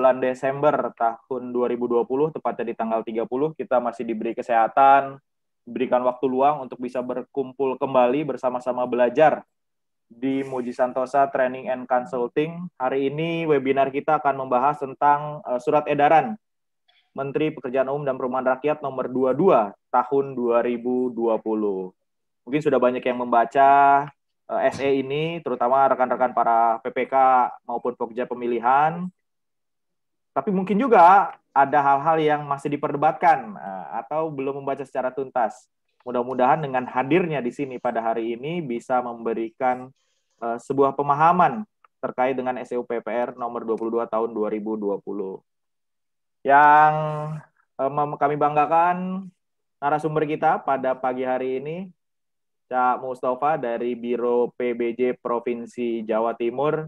bulan Desember tahun 2020, tepatnya di tanggal 30, kita masih diberi kesehatan, diberikan waktu luang untuk bisa berkumpul kembali bersama-sama belajar di Muji Santosa Training and Consulting. Hari ini webinar kita akan membahas tentang surat edaran Menteri Pekerjaan Umum dan Perumahan Rakyat nomor 22 tahun 2020. Mungkin sudah banyak yang membaca SE ini, terutama rekan-rekan para PPK maupun Pokja pemilihan. Tapi mungkin juga ada hal-hal yang masih diperdebatkan atau belum membaca secara tuntas. Mudah-mudahan dengan hadirnya di sini pada hari ini bisa memberikan sebuah pemahaman terkait dengan SEU PPR nomor 22 tahun 2020. Yang kami banggakan narasumber kita pada pagi hari ini, Cak Mustafa dari Biro PBJ Provinsi Jawa Timur.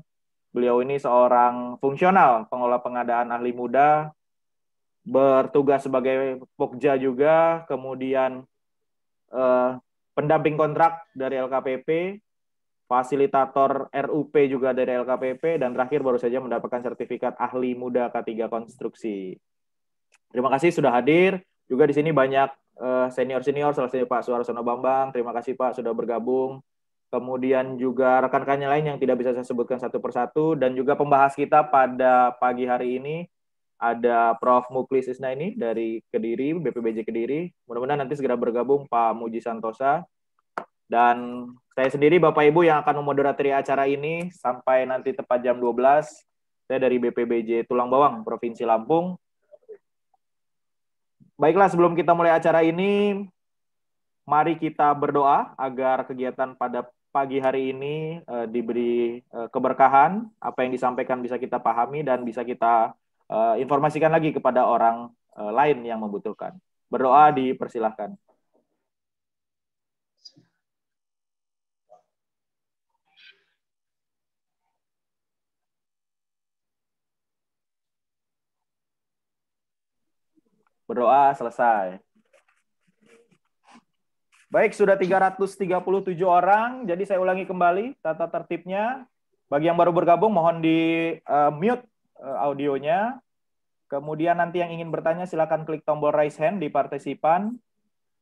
Beliau ini seorang fungsional pengelola pengadaan ahli muda, bertugas sebagai Pokja juga, kemudian pendamping kontrak dari LKPP, fasilitator RUP juga dari LKPP, dan terakhir baru saja mendapatkan sertifikat ahli muda K3 konstruksi. Terima kasih sudah hadir. Juga di sini banyak senior-senior, salah satunya Pak Suarsono Bambang. Terima kasih Pak sudah bergabung. Kemudian juga rekan-rekannya lain yang tidak bisa saya sebutkan satu persatu. Dan juga pembahas kita pada pagi hari ini ada Prof. Muklis Isnaini dari Kediri, BPBJ Kediri. Mudah-mudahan nanti segera bergabung Pak Muji Santosa. Dan saya sendiri Bapak Ibu yang akan memoderatori acara ini sampai nanti tepat jam 12. Saya dari BPBJ Tulang Bawang, Provinsi Lampung. Baiklah, sebelum kita mulai acara ini, mari kita berdoa agar kegiatan pada pagi hari ini diberi keberkahan, apa yang disampaikan bisa kita pahami dan bisa kita informasikan lagi kepada orang lain yang membutuhkan. Berdoa dipersilahkan. Berdoa selesai. Baik, sudah 337 orang, jadi saya ulangi kembali tata tertibnya. Bagi yang baru bergabung, mohon di mute audionya. Kemudian nanti yang ingin bertanya, silakan klik tombol raise hand di partisipan.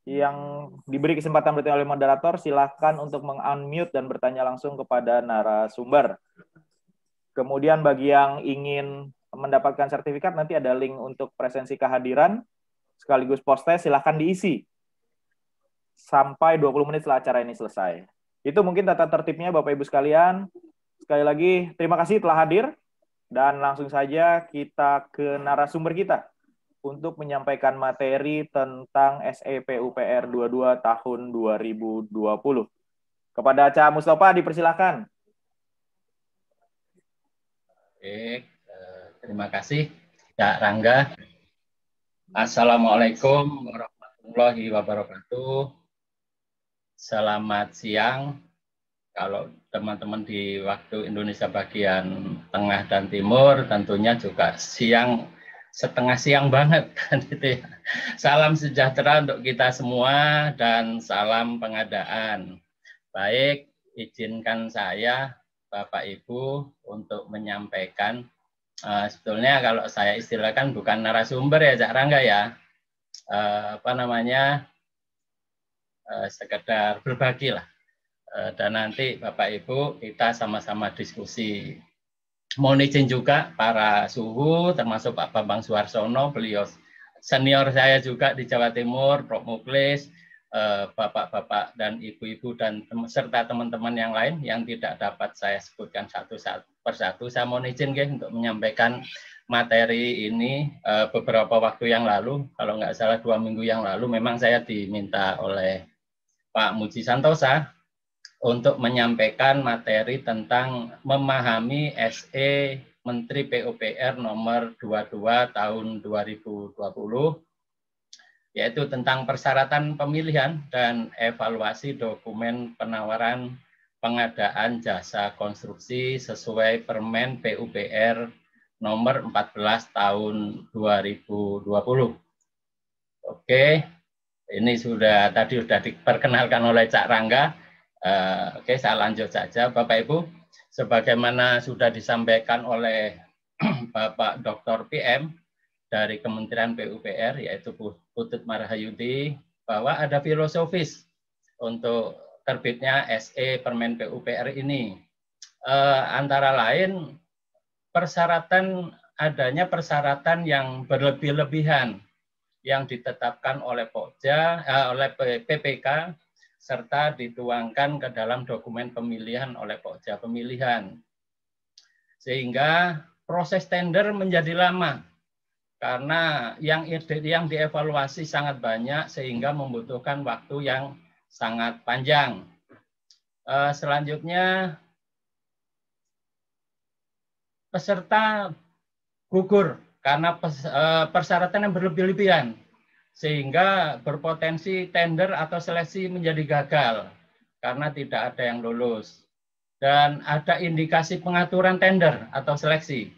Yang diberi kesempatan bertanya oleh moderator, silakan untuk meng-unmute dan bertanya langsung kepada narasumber. Kemudian bagi yang ingin mendapatkan sertifikat, nanti ada link untuk presensi kehadiran, sekaligus post-test, silahkan diisi sampai 20 menit setelah acara ini selesai. Itu mungkin tata tertibnya Bapak Ibu sekalian. Sekali lagi, terima kasih telah hadir. Dan langsung saja kita ke narasumber kita untuk menyampaikan materi tentang SEPUPR 22 tahun 2020. Kepada Cak Mustafa, dipersilakan. Oke, terima kasih Cak Rangga. Assalamualaikum warahmatullahi wabarakatuh. Selamat siang. Kalau teman-teman di waktu Indonesia bagian tengah dan timur, tentunya juga siang, setengah siang banget kan gitu ya. Salam sejahtera untuk kita semua dan salam pengadaan. Baik, izinkan saya Bapak Ibu untuk menyampaikan, sebetulnya kalau saya istilahkan bukan narasumber ya Cak Rangga ya, sekedar berbagi lah. Dan nanti Bapak Ibu kita sama-sama diskusi. Mohon izin juga para suhu, termasuk Pak Bambang Suarsono, beliau senior saya juga di Jawa Timur, Prof. Muklis, bapak-bapak dan ibu-ibu dan serta teman-teman yang lain yang tidak dapat saya sebutkan satu persatu. Saya mohon izin untuk menyampaikan materi ini beberapa waktu yang lalu, kalau nggak salah 2 minggu yang lalu, memang saya diminta oleh Pak Muji Santosa untuk menyampaikan materi tentang memahami SE Menteri PUPR nomor 22 tahun 2020, yaitu tentang persyaratan pemilihan dan evaluasi dokumen penawaran pengadaan jasa konstruksi sesuai Permen PUPR nomor 14 tahun 2020. Oke, ini tadi sudah diperkenalkan oleh Cak Rangga. Oke, saya lanjut saja Bapak Ibu. Sebagaimana sudah disampaikan oleh Bapak Dr. PM dari Kementerian PUPR, yaitu Putut Marhayudi, bahwa ada filosofis untuk terbitnya SE Permen PUPR ini. Antara lain adanya persyaratan yang berlebih-lebihan yang ditetapkan oleh Pokja, oleh PPK, serta dituangkan ke dalam dokumen pemilihan oleh Pokja pemilihan. Sehingga proses tender menjadi lama karena yang dievaluasi sangat banyak sehingga membutuhkan waktu yang sangat panjang. Selanjutnya peserta gugur karena persyaratan yang berlebih-lebihan sehingga berpotensi tender atau seleksi menjadi gagal karena tidak ada yang lulus. Dan ada indikasi pengaturan tender atau seleksi,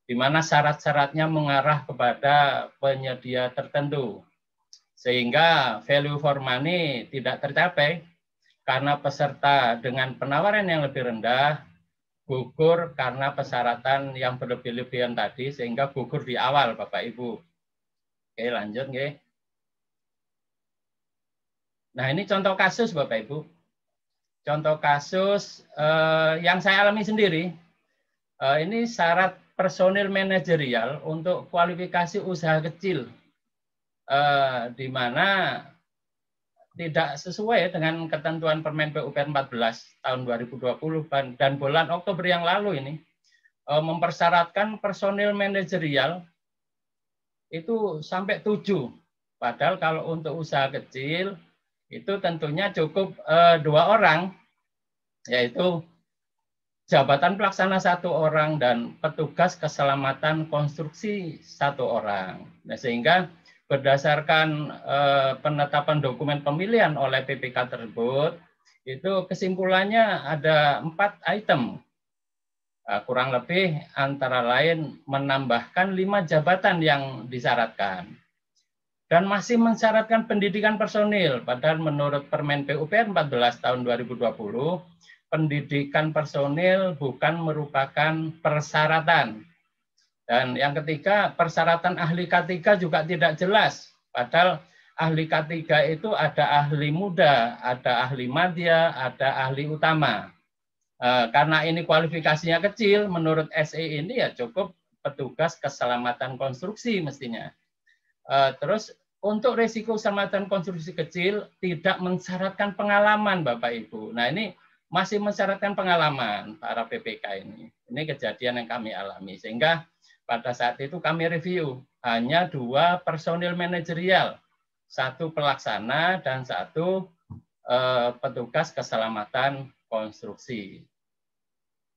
di mana syarat-syaratnya mengarah kepada penyedia tertentu, sehingga value for money tidak tercapai karena peserta dengan penawaran yang lebih rendah gugur karena persyaratan yang berlebih-lebihan tadi, sehingga gugur di awal, Bapak Ibu. Oke, lanjut. Oke. Nah, ini contoh kasus, Bapak Ibu. Contoh kasus yang saya alami sendiri. Ini syarat personil manajerial untuk kualifikasi usaha kecil, di mana tidak sesuai dengan ketentuan Permen PUPR 14 tahun 2020 dan bulan Oktober yang lalu ini mempersyaratkan personil manajerial itu sampai 7. Padahal kalau untuk usaha kecil itu tentunya cukup 2 orang, yaitu jabatan pelaksana 1 orang dan petugas keselamatan konstruksi 1 orang. Nah, sehingga berdasarkan penetapan dokumen pemilihan oleh PPK tersebut, itu kesimpulannya ada 4 item. Kurang lebih antara lain menambahkan 5 jabatan yang disyaratkan. Dan masih mensyaratkan pendidikan personil, padahal menurut Permen PUPR 14 tahun 2020, pendidikan personil bukan merupakan persyaratan. Dan yang ketiga, persyaratan ahli K3 juga tidak jelas. Padahal ahli K3 itu ada ahli muda, ada ahli madya, ada ahli utama. Karena ini kualifikasinya kecil, menurut SE ini ya cukup petugas keselamatan konstruksi mestinya. Terus untuk risiko keselamatan konstruksi kecil tidak mensyaratkan pengalaman, Bapak Ibu. Nah, ini masih mensyaratkan pengalaman para PPK ini. Ini kejadian yang kami alami. Sehingga pada saat itu kami review hanya 2 personil manajerial, 1 pelaksana dan 1 petugas keselamatan konstruksi.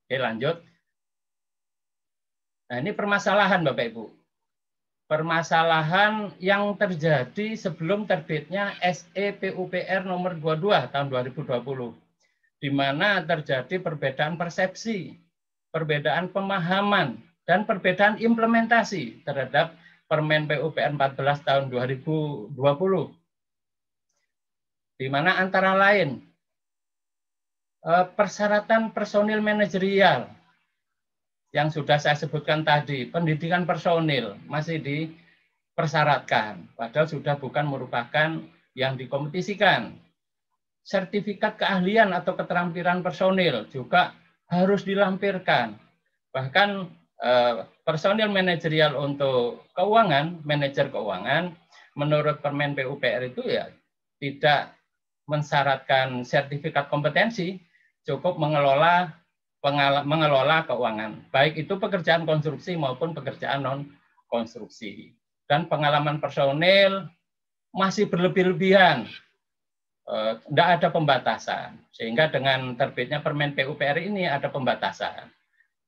Oke, lanjut. Nah, ini permasalahan Bapak Ibu. Permasalahan yang terjadi sebelum terbitnya SE PUPR nomor 22 tahun 2020. Di mana terjadi perbedaan persepsi, perbedaan pemahaman, dan perbedaan implementasi terhadap Permen PUPR 14 tahun 2020. Di mana antara lain persyaratan personil manajerial yang sudah saya sebutkan tadi, pendidikan personil masih dipersyaratkan, padahal sudah bukan merupakan yang dikompetisikan. Sertifikat keahlian atau keterampilan personil juga harus dilampirkan. Bahkan personil manajerial untuk keuangan, manajer keuangan, menurut Permen PUPR itu ya tidak mensyaratkan sertifikat kompetensi, cukup mengelola keuangan, baik itu pekerjaan konstruksi maupun pekerjaan non-konstruksi. Dan pengalaman personil masih berlebih-lebihan, tidak ada pembatasan. Sehingga dengan terbitnya Permen PUPR ini ada pembatasan.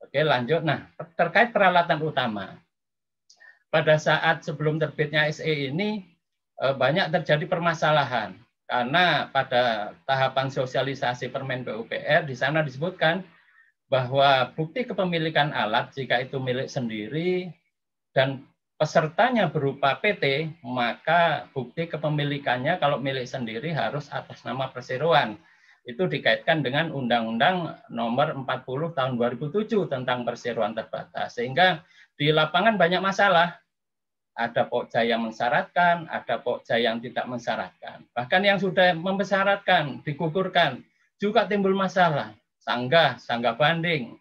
Oke, lanjut. Nah, terkait peralatan utama. Pada saat sebelum terbitnya SE ini, banyak terjadi permasalahan. Karena pada tahapan sosialisasi Permen PUPR, di sana disebutkan bahwa bukti kepemilikan alat, jika itu milik sendiri, dan pesertanya berupa PT, maka bukti kepemilikannya kalau milik sendiri harus atas nama perseroan. itu dikaitkan dengan Undang-Undang Nomor 40 Tahun 2007 tentang perseroan terbatas. Sehingga di lapangan banyak masalah. Ada pokja yang mensyaratkan, ada pokja yang tidak mensyaratkan. Bahkan yang sudah mensyaratkan, digugurkan, juga timbul masalah. Sanggah banding,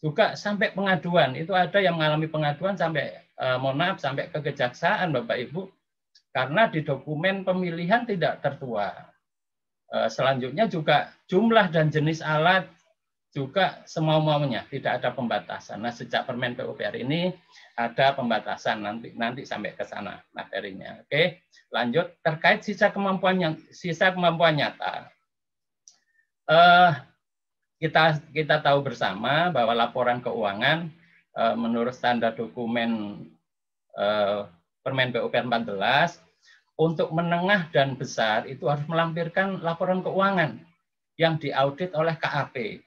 juga sampai pengaduan. Itu ada yang mengalami pengaduan sampai, mohon maaf, sampai ke kejaksaan, Bapak Ibu, karena di dokumen pemilihan tidak tertuang. Selanjutnya juga jumlah dan jenis alat juga semau-maunya, tidak ada pembatasan. Nah, sejak Permen PUPR ini ada pembatasan, nanti sampai ke sana materinya. Oke, lanjut terkait sisa kemampuan nyata. Kita tahu bersama bahwa laporan keuangan menurut standar dokumen Permen PUPR 14 untuk menengah dan besar itu harus melampirkan laporan keuangan yang diaudit oleh KAP.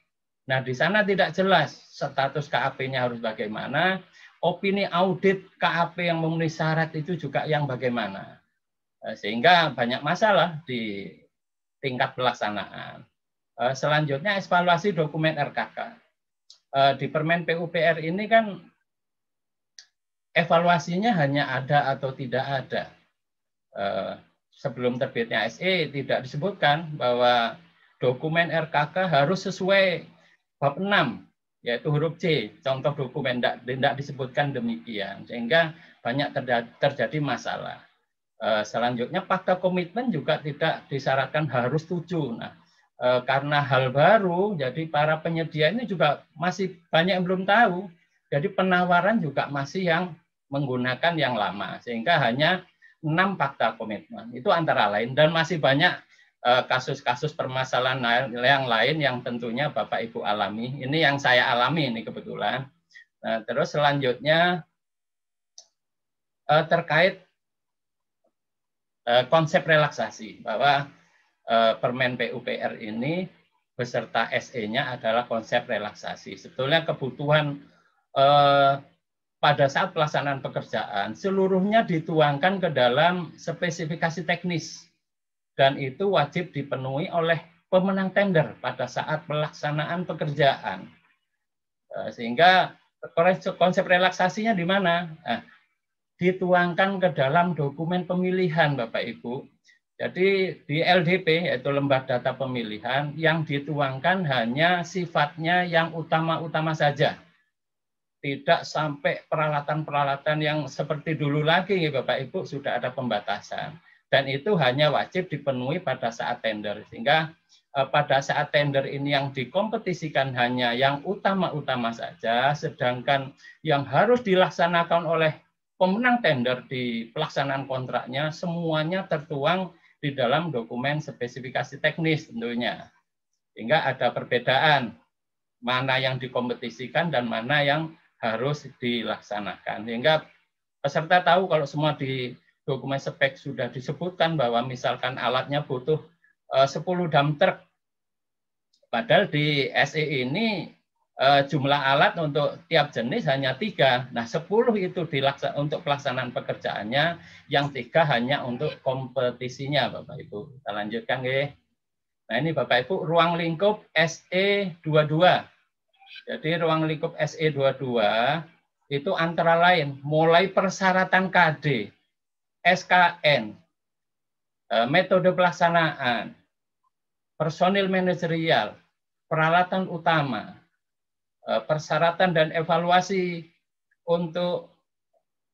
Nah, di sana tidak jelas status KAP-nya harus bagaimana, opini audit KAP yang memenuhi syarat itu juga yang bagaimana. Sehingga banyak masalah di tingkat pelaksanaan. Selanjutnya evaluasi dokumen RKK. Di Permen PUPR ini kan evaluasinya hanya ada atau tidak ada. Sebelum terbitnya SE tidak disebutkan bahwa dokumen RKK harus sesuai bab 6, yaitu huruf C, contoh dokumen tidak disebutkan demikian, sehingga banyak terjadi masalah. Selanjutnya fakta komitmen juga tidak disyaratkan harus setuju. Nah, karena hal baru, jadi para penyedia ini juga masih banyak yang belum tahu, jadi penawaran juga masih yang menggunakan yang lama, sehingga hanya 6 fakta komitmen. Itu antara lain, dan masih banyak kasus-kasus permasalahan yang lain yang tentunya Bapak Ibu alami. Ini yang saya alami ini kebetulan. Nah, terus selanjutnya terkait konsep relaksasi, bahwa Permen PUPR ini beserta SE-nya adalah konsep relaksasi. Sebetulnya kebutuhan pada saat pelaksanaan pekerjaan seluruhnya dituangkan ke dalam spesifikasi teknis, dan itu wajib dipenuhi oleh pemenang tender pada saat pelaksanaan pekerjaan. Sehingga konsep relaksasinya di mana? Nah, dituangkan ke dalam dokumen pemilihan, Bapak Ibu. Jadi di LDP, yaitu Lembar Data Pemilihan, yang dituangkan hanya sifatnya yang utama-utama saja. Tidak sampai peralatan-peralatan yang seperti dulu lagi, Bapak Ibu, sudah ada pembatasan. Dan itu hanya wajib dipenuhi pada saat tender. Sehingga pada saat tender ini yang dikompetisikan hanya yang utama-utama saja, sedangkan yang harus dilaksanakan oleh pemenang tender di pelaksanaan kontraknya semuanya tertuang di dalam dokumen spesifikasi teknis tentunya. Sehingga ada perbedaan mana yang dikompetisikan dan mana yang harus dilaksanakan. Sehingga peserta tahu kalau semua di dokumen spek sudah disebutkan bahwa misalkan alatnya butuh 10 dump truck. Padahal di SE ini jumlah alat untuk tiap jenis hanya 3. Nah, 10 itu untuk pelaksanaan pekerjaannya, yang 3 hanya untuk kompetisinya, Bapak Ibu. Kita lanjutkan, ya. Nah, ini Bapak Ibu, ruang lingkup SE22. Jadi ruang lingkup SE22 itu antara lain mulai persyaratan KD, SKN, metode pelaksanaan, personil manajerial, peralatan utama, persyaratan dan evaluasi untuk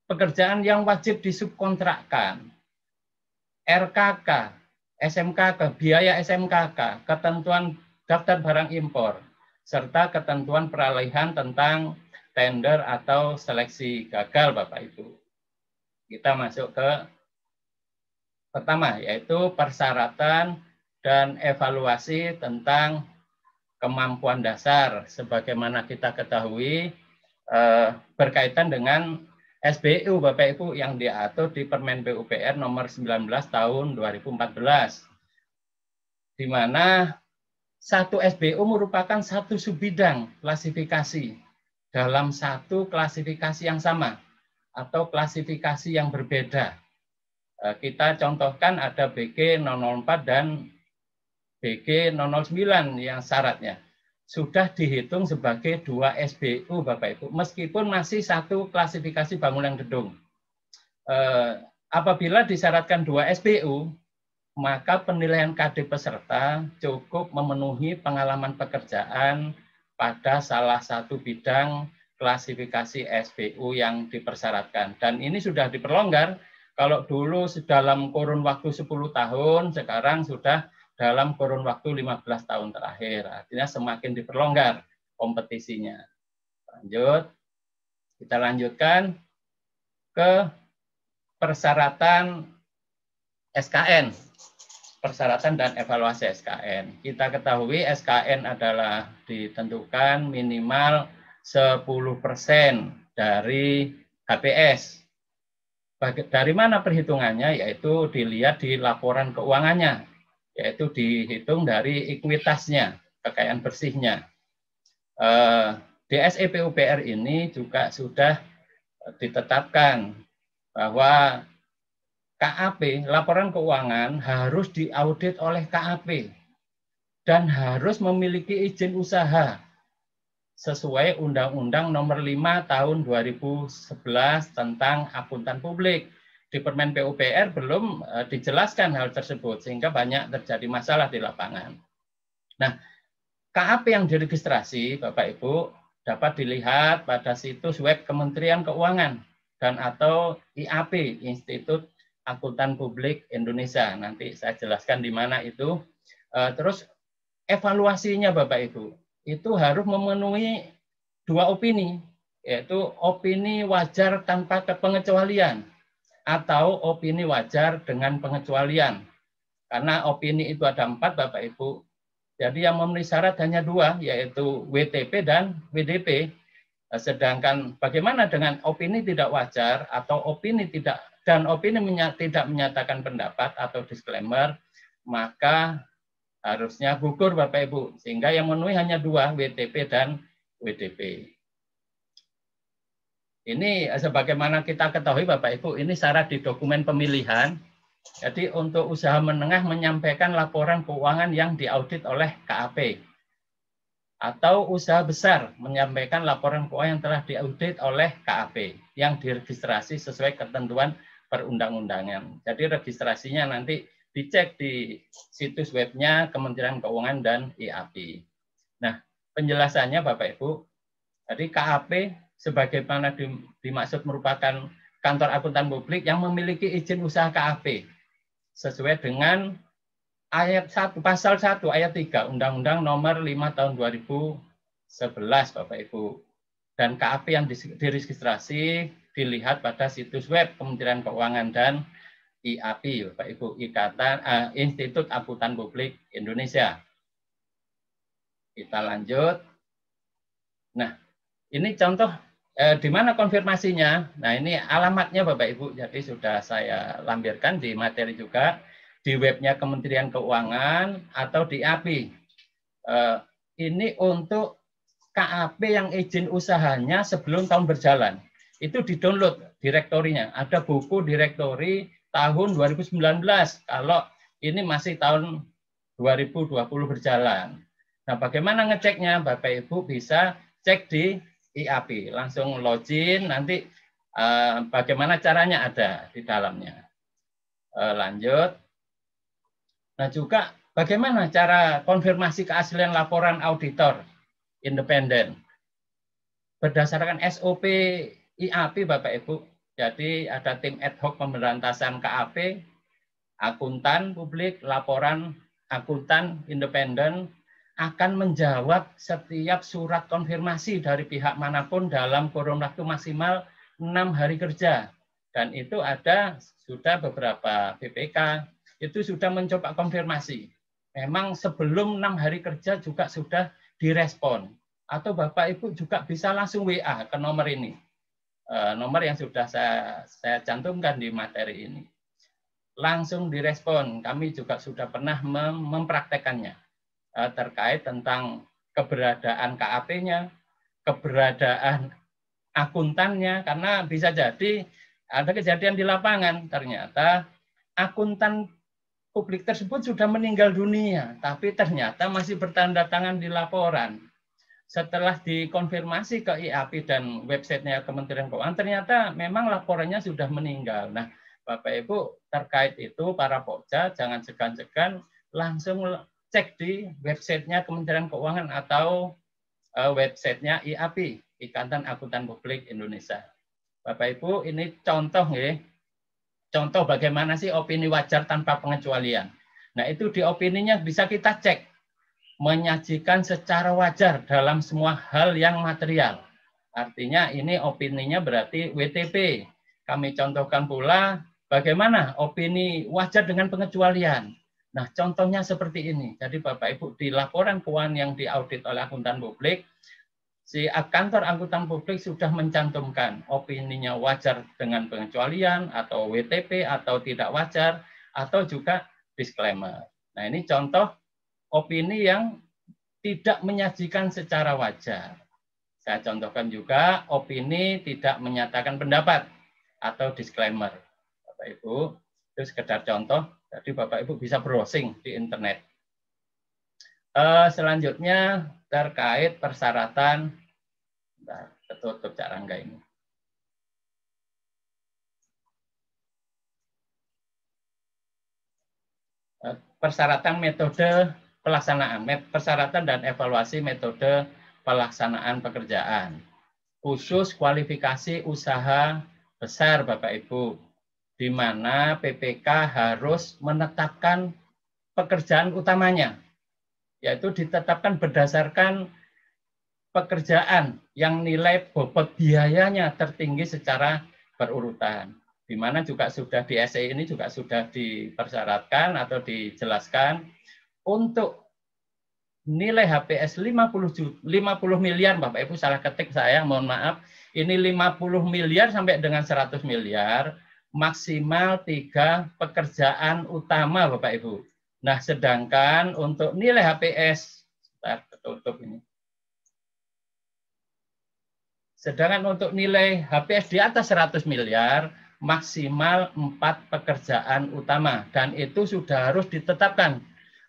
pekerjaan yang wajib disubkontrakkan, RKK, SMKK, biaya SMKK, ketentuan daftar barang impor, serta ketentuan peralihan tentang tender atau seleksi gagal, Bapak Ibu. Kita masuk ke pertama, yaitu persyaratan dan evaluasi tentang kemampuan dasar. Sebagaimana kita ketahui, berkaitan dengan SBU, Bapak Ibu, yang diatur di Permen PUPR nomor 19 tahun 2014. Di mana satu SBU merupakan satu subbidang klasifikasi dalam satu klasifikasi yang sama atau klasifikasi yang berbeda. Kita contohkan ada BG 004 dan BG 009 yang syaratnya sudah dihitung sebagai 2 SBU Bapak Ibu, meskipun masih satu klasifikasi bangunan gedung. Apabila disyaratkan 2 SBU, maka penilaian KD peserta cukup memenuhi pengalaman pekerjaan pada salah satu bidang klasifikasi SBU yang dipersyaratkan. Dan ini sudah diperlonggar. Kalau dulu dalam kurun waktu 10 tahun, sekarang sudah dalam kurun waktu 15 tahun terakhir. Artinya semakin diperlonggar kompetisinya. Lanjut, kita lanjutkan ke persyaratan SKN. Persyaratan dan evaluasi SKN. Kita ketahui SKN adalah ditentukan minimal 10% dari HPS. Dari mana perhitungannya? Yaitu dilihat di laporan keuangannya, yaitu dihitung dari ekuitasnya, kekayaan bersihnya. DSE PUPR ini juga sudah ditetapkan bahwa KAP, laporan keuangan, harus diaudit oleh KAP dan harus memiliki izin usaha sesuai Undang-Undang Nomor 5 Tahun 2011 tentang akuntan publik. Di Permen PUPR belum dijelaskan hal tersebut, sehingga banyak terjadi masalah di lapangan. Nah, KAP yang diregistrasi, Bapak Ibu, dapat dilihat pada situs web Kementerian Keuangan dan atau IAP, Institut Akuntan Publik Indonesia. Nanti saya jelaskan di mana itu. Terus evaluasinya Bapak Ibu, itu harus memenuhi 2 opini, yaitu opini wajar tanpa pengecualian atau opini wajar dengan pengecualian. Karena opini itu ada 4 Bapak Ibu. Jadi yang memenuhi syarat hanya 2, yaitu WTP dan WDP. Sedangkan bagaimana dengan opini tidak wajar atau opini tidak tidak menyatakan pendapat atau disclaimer, maka harusnya gugur Bapak Ibu. Sehingga yang memenuhi hanya 2, WTP dan WDP. Ini sebagaimana kita ketahui Bapak Ibu, ini syarat di dokumen pemilihan. Jadi untuk usaha menengah menyampaikan laporan keuangan yang diaudit oleh KAP. Atau usaha besar menyampaikan laporan keuangan yang telah diaudit oleh KAP yang diregistrasi sesuai ketentuan perundang-undangan. Jadi registrasinya nanti dicek di situs webnya Kementerian Keuangan dan IAP. Nah, penjelasannya Bapak Ibu, jadi KAP sebagaimana dimaksud merupakan kantor akuntan publik yang memiliki izin usaha KAP sesuai dengan ayat 1, pasal 1 ayat 3 Undang-Undang Nomor 5 Tahun 2011 Bapak Ibu. Dan KAP yang diregistrasi dilihat pada situs web Kementerian Keuangan dan IAP Bapak Ibu, Institut Akuntan Publik Indonesia. Kita lanjut. Nah, ini contoh di mana konfirmasinya. Nah, ini alamatnya Bapak Ibu. Jadi sudah saya lampirkan di materi juga di webnya Kementerian Keuangan atau di IAP. Ini untuk KAP yang izin usahanya sebelum tahun berjalan. Itu di-download direktorinya. Ada buku direktori tahun 2019. Kalau ini masih tahun 2020 berjalan. Nah, bagaimana ngeceknya? Bapak Ibu bisa cek di IAP, langsung login, nanti bagaimana caranya ada di dalamnya. Lanjut. Nah, juga bagaimana cara konfirmasi keaslian laporan auditor independen. Berdasarkan SOP IAP Bapak Ibu, jadi ada tim ad hoc pemberantasan KAP, akuntan publik, laporan akuntan independen, akan menjawab setiap surat konfirmasi dari pihak manapun dalam kurun waktu maksimal 6 hari kerja. Dan itu ada sudah beberapa BPK, itu sudah mencoba konfirmasi. Memang sebelum 6 hari kerja juga sudah direspon. Atau Bapak Ibu juga bisa langsung WA ke nomor ini. Nomor yang sudah saya cantumkan di materi ini. Langsung direspon. Kami juga sudah pernah mempraktekannya. Terkait tentang keberadaan KAP-nya, keberadaan akuntannya, karena bisa jadi ada kejadian di lapangan, ternyata akuntan publik tersebut sudah meninggal dunia, tapi ternyata masih bertanda tangan di laporan. Setelah dikonfirmasi ke IAP dan websitenya Kementerian Keuangan, ternyata memang laporannya sudah meninggal. Nah, Bapak Ibu terkait itu para Pokja jangan segan-segan langsung cek di websitenya Kementerian Keuangan atau websitenya IAP, Ikatan Akuntan Publik Indonesia. Bapak Ibu, ini contoh ya. Contoh bagaimana sih opini wajar tanpa pengecualian. Nah, itu di opininya bisa kita cek. Menyajikan secara wajar dalam semua hal yang material. Artinya ini opininya berarti WTP. Kami contohkan pula bagaimana opini wajar dengan pengecualian. Nah, contohnya seperti ini. Jadi Bapak Ibu di laporan keuangan yang diaudit oleh akuntan publik, si kantor akuntan publik sudah mencantumkan opininya wajar dengan pengecualian atau WTP atau tidak wajar atau juga disclaimer. Nah, ini contoh opini yang tidak menyajikan secara wajar. Saya contohkan juga opini tidak menyatakan pendapat atau disclaimer. Bapak Ibu, itu sekedar contoh. Jadi Bapak Ibu bisa browsing di internet. Selanjutnya terkait persyaratan, ketutup Cak Rangga ini. Persyaratan metode pelaksanaan, persyaratan dan evaluasi metode pelaksanaan pekerjaan. Khusus kualifikasi usaha besar Bapak Ibu, di mana PPK harus menetapkan pekerjaan utamanya, yaitu ditetapkan berdasarkan pekerjaan yang nilai bobot biayanya tertinggi secara berurutan. Di mana juga sudah di SE ini juga sudah dipersyaratkan atau dijelaskan untuk nilai HPS 50 miliar, Bapak Ibu salah ketik saya, mohon maaf. Ini 50 miliar sampai dengan 100 miliar, maksimal 3 pekerjaan utama Bapak Ibu. Nah, sedangkan untuk nilai HPS, tertutup ini. Sedangkan untuk nilai HPS di atas 100 miliar, maksimal 4 pekerjaan utama. Dan itu sudah harus ditetapkan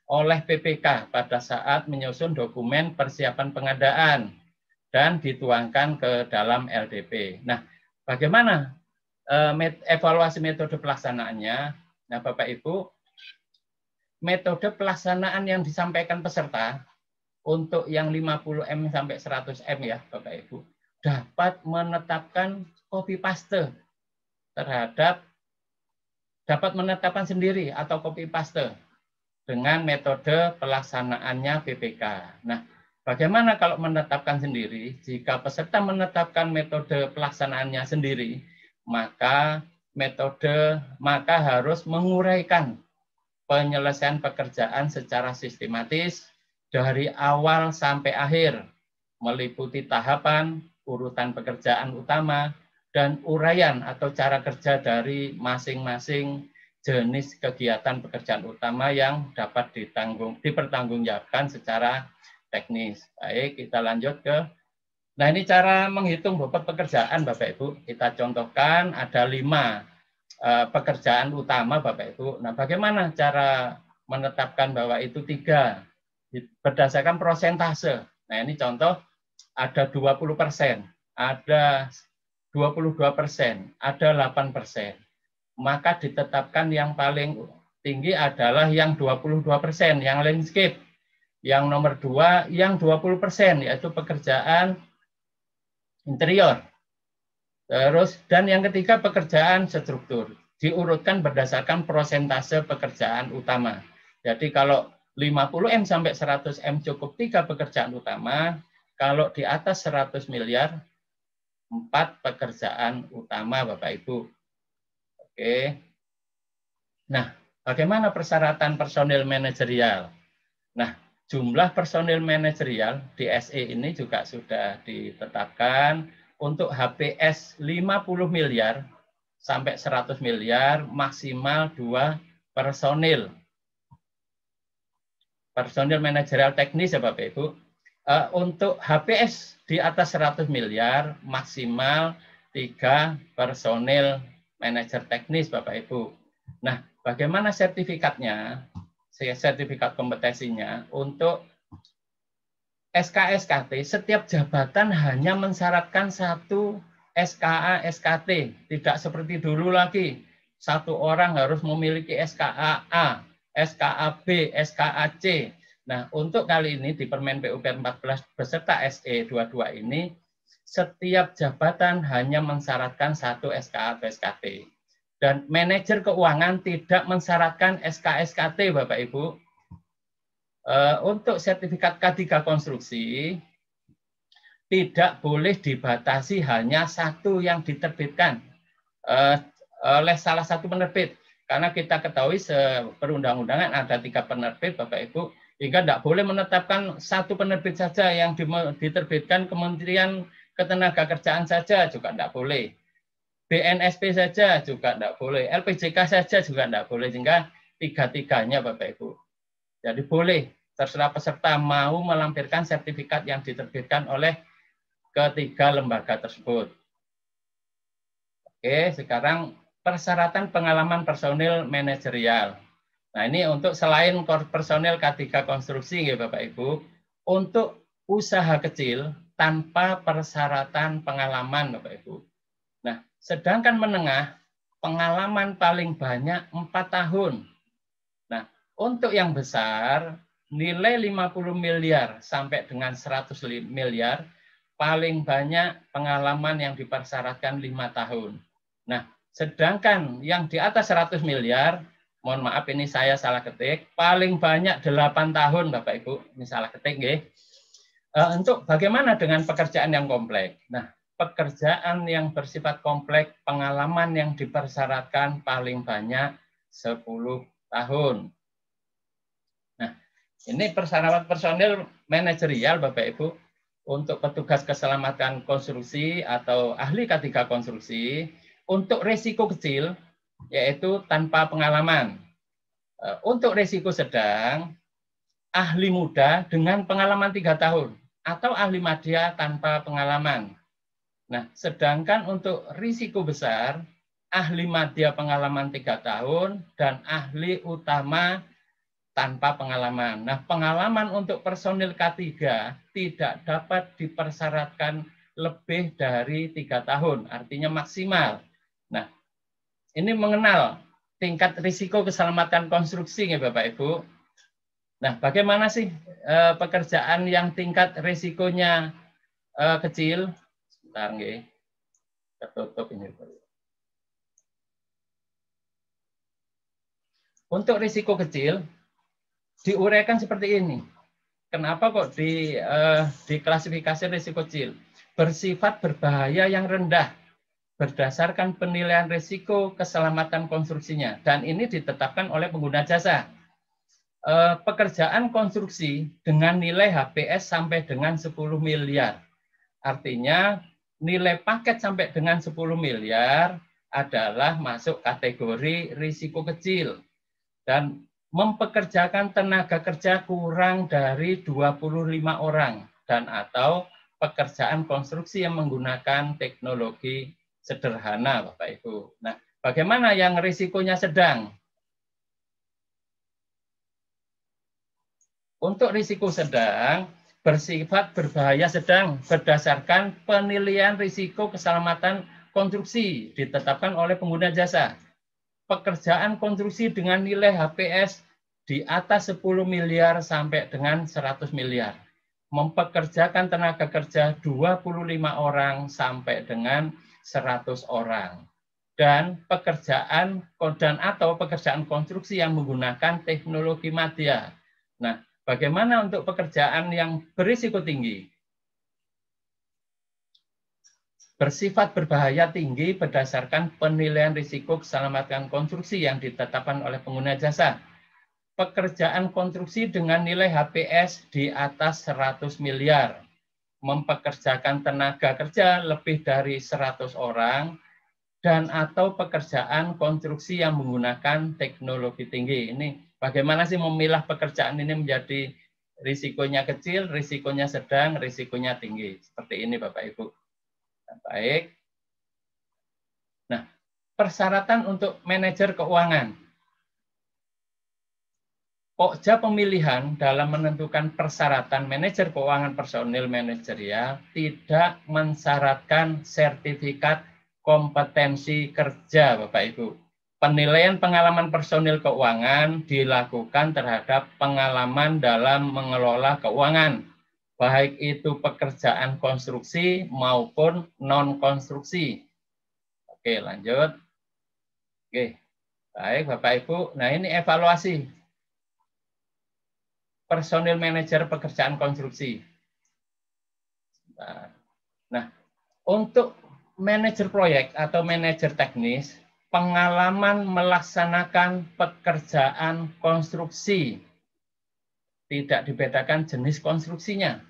oleh PPK pada saat menyusun dokumen persiapan pengadaan dan dituangkan ke dalam LDP. Nah, bagaimana evaluasi metode pelaksanaannya? Nah, Bapak Ibu, metode pelaksanaan yang disampaikan peserta untuk yang 50M sampai 100M ya, Bapak Ibu, dapat menetapkan copy paste terhadap, dapat menetapkan sendiri atau copy paste dengan metode pelaksanaannya PPK. Nah, bagaimana kalau menetapkan sendiri? Jika peserta menetapkan metode pelaksanaannya sendiri, maka harus menguraikan penyelesaian pekerjaan secara sistematis dari awal sampai akhir, meliputi tahapan, urutan pekerjaan utama, dan uraian atau cara kerja dari masing-masing jenis kegiatan pekerjaan utama yang dapat dipertanggungjawabkan secara teknis. Baik, kita lanjut ke. Nah, ini cara menghitung bobot pekerjaan, Bapak Ibu. Kita contohkan ada 5 pekerjaan utama, Bapak Ibu. Nah, bagaimana cara menetapkan bahwa itu 3? Berdasarkan prosentase. Nah, ini contoh ada 20%, ada 22%, ada 8%. Maka ditetapkan yang paling tinggi adalah yang 22%, yang landscape. Yang nomor 2, yang 20%, yaitu pekerjaan interior. Terus, dan yang ketiga pekerjaan struktur. Diurutkan berdasarkan prosentase pekerjaan utama. Jadi kalau 50M sampai 100M cukup 3 pekerjaan utama, kalau di atas 100 miliar, 4 pekerjaan utama, Bapak Ibu. Oke. Nah, bagaimana persyaratan personil manajerial? Nah, jumlah personil manajerial di SE ini juga sudah ditetapkan untuk HPS 50 miliar sampai 100 miliar, maksimal 2 personil. Personil manajerial teknis ya Bapak Ibu. Untuk HPS di atas 100 miliar, maksimal 3 personil manajer teknis Bapak Ibu. Nah, bagaimana sertifikatnya, sertifikat kompetensinya untuk SK-SKT, setiap jabatan hanya mensyaratkan satu SKA, SKT. Tidak seperti dulu lagi. Satu orang harus memiliki SKA A, SKA B, SKA C. Nah, untuk kali ini di Permen PUPR 14 beserta SE 22 ini, setiap jabatan hanya mensyaratkan satu SKA atau SKT. Dan manajer keuangan tidak mensyaratkan SK-SKT, Bapak Ibu. Untuk sertifikat K3 konstruksi tidak boleh dibatasi hanya satu yang diterbitkan oleh salah satu penerbit, karena kita ketahui perundang-undangan ada 3 penerbit, Bapak Ibu, hingga tidak boleh menetapkan satu penerbit saja yang diterbitkan Kementerian Ketenagakerjaan saja juga tidak boleh, BNSP saja juga tidak boleh, LPJK saja juga tidak boleh, sehingga 3-3-nya Bapak Ibu. Jadi boleh, terserah peserta mau melampirkan sertifikat yang diterbitkan oleh ketiga lembaga tersebut. Oke, sekarang persyaratan pengalaman personil manajerial. Nah, ini untuk selain personil K3 konstruksi, ya Bapak Ibu, untuk usaha kecil tanpa persyaratan pengalaman, Bapak Ibu. Nah, sedangkan menengah, pengalaman paling banyak 4 tahun. Nah, untuk yang besar, nilai 50 miliar sampai dengan 100 miliar, paling banyak pengalaman yang dipersyaratkan 5 tahun. Nah, sedangkan yang di atas 100 miliar, mohon maaf ini saya salah ketik, paling banyak 8 tahun Bapak Ibu, ini salah ketik ya. Untuk bagaimana dengan pekerjaan yang kompleks? Nah, pekerjaan yang bersifat kompleks, pengalaman yang dipersyaratkan paling banyak 10 tahun. Nah, ini persyaratan personil manajerial Bapak Ibu untuk petugas keselamatan konstruksi atau ahli K3 konstruksi untuk risiko kecil yaitu tanpa pengalaman. Untuk risiko sedang ahli muda dengan pengalaman 3 tahun atau ahli madya tanpa pengalaman. Nah, sedangkan untuk risiko besar ahli madya pengalaman 3 tahun dan ahli utama tanpa pengalaman. Nah, pengalaman untuk personil K3 tidak dapat dipersyaratkan lebih dari 3 tahun, artinya maksimal. Nah, ini mengenal tingkat risiko keselamatan konstruksi ya Bapak Ibu. Nah, bagaimana sih pekerjaan yang tingkat risikonya kecil? Sebentar nggih. Tertutup ini. Untuk risiko kecil diuraikan seperti ini. Kenapa kok diklasifikasi risiko kecil? Bersifat berbahaya yang rendah berdasarkan penilaian risiko keselamatan konstruksinya. Dan ini ditetapkan oleh pengguna jasa. Pekerjaan konstruksi dengan nilai HPS sampai dengan 10 miliar. Artinya nilai paket sampai dengan 10 miliar adalah masuk kategori risiko kecil. Dan mempekerjakan tenaga kerja kurang dari 25 orang dan atau pekerjaan konstruksi yang menggunakan teknologi sederhana Bapak Ibu. Nah, bagaimana yang risikonya sedang? Untuk risiko sedang bersifat berbahaya sedang berdasarkan penilaian risiko keselamatan konstruksi ditetapkan oleh pengguna jasa. Pekerjaan konstruksi dengan nilai HPS di atas 10 miliar sampai dengan 100 miliar. Mempekerjakan tenaga kerja 25 orang sampai dengan 100 orang. Dan pekerjaan atau pekerjaan konstruksi yang menggunakan teknologi madya. Nah, bagaimana untuk pekerjaan yang berisiko tinggi? Bersifat berbahaya tinggi berdasarkan penilaian risiko keselamatan konstruksi yang ditetapkan oleh pengguna jasa. Pekerjaan konstruksi dengan nilai HPS di atas 100 miliar. Mempekerjakan tenaga kerja lebih dari 100 orang dan atau pekerjaan konstruksi yang menggunakan teknologi tinggi. Ini bagaimana sih memilah pekerjaan ini menjadi risikonya kecil, risikonya sedang, risikonya tinggi. Seperti ini Bapak Ibu. Baik. Nah, persyaratan untuk manajer keuangan. Pokja pemilihan dalam menentukan persyaratan manajer keuangan personil manajerial tidak mensyaratkan sertifikat kompetensi kerja, Bapak Ibu. Penilaian pengalaman personil keuangan dilakukan terhadap pengalaman dalam mengelola keuangan, baik itu pekerjaan konstruksi maupun non-konstruksi. Oke, lanjut. Oke, baik Bapak Ibu. Nah, ini evaluasi personil manajer pekerjaan konstruksi. Nah, untuk manajer proyek atau manajer teknis, pengalaman melaksanakan pekerjaan konstruksi tidak dibedakan jenis konstruksinya.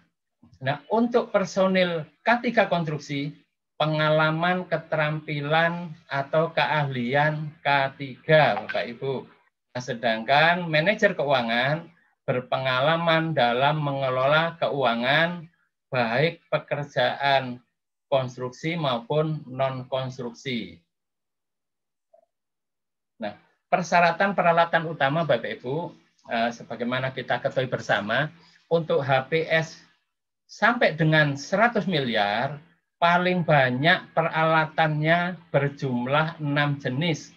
Nah, untuk personil K3 konstruksi, pengalaman, keterampilan, atau keahlian K3, Bapak Ibu. Nah, sedangkan manajer keuangan berpengalaman dalam mengelola keuangan, baik pekerjaan konstruksi maupun non-konstruksi. Nah, persyaratan peralatan utama Bapak Ibu, sebagaimana kita ketahui bersama, untuk HPS sampai dengan 100 miliar, paling banyak peralatannya berjumlah 6 jenis.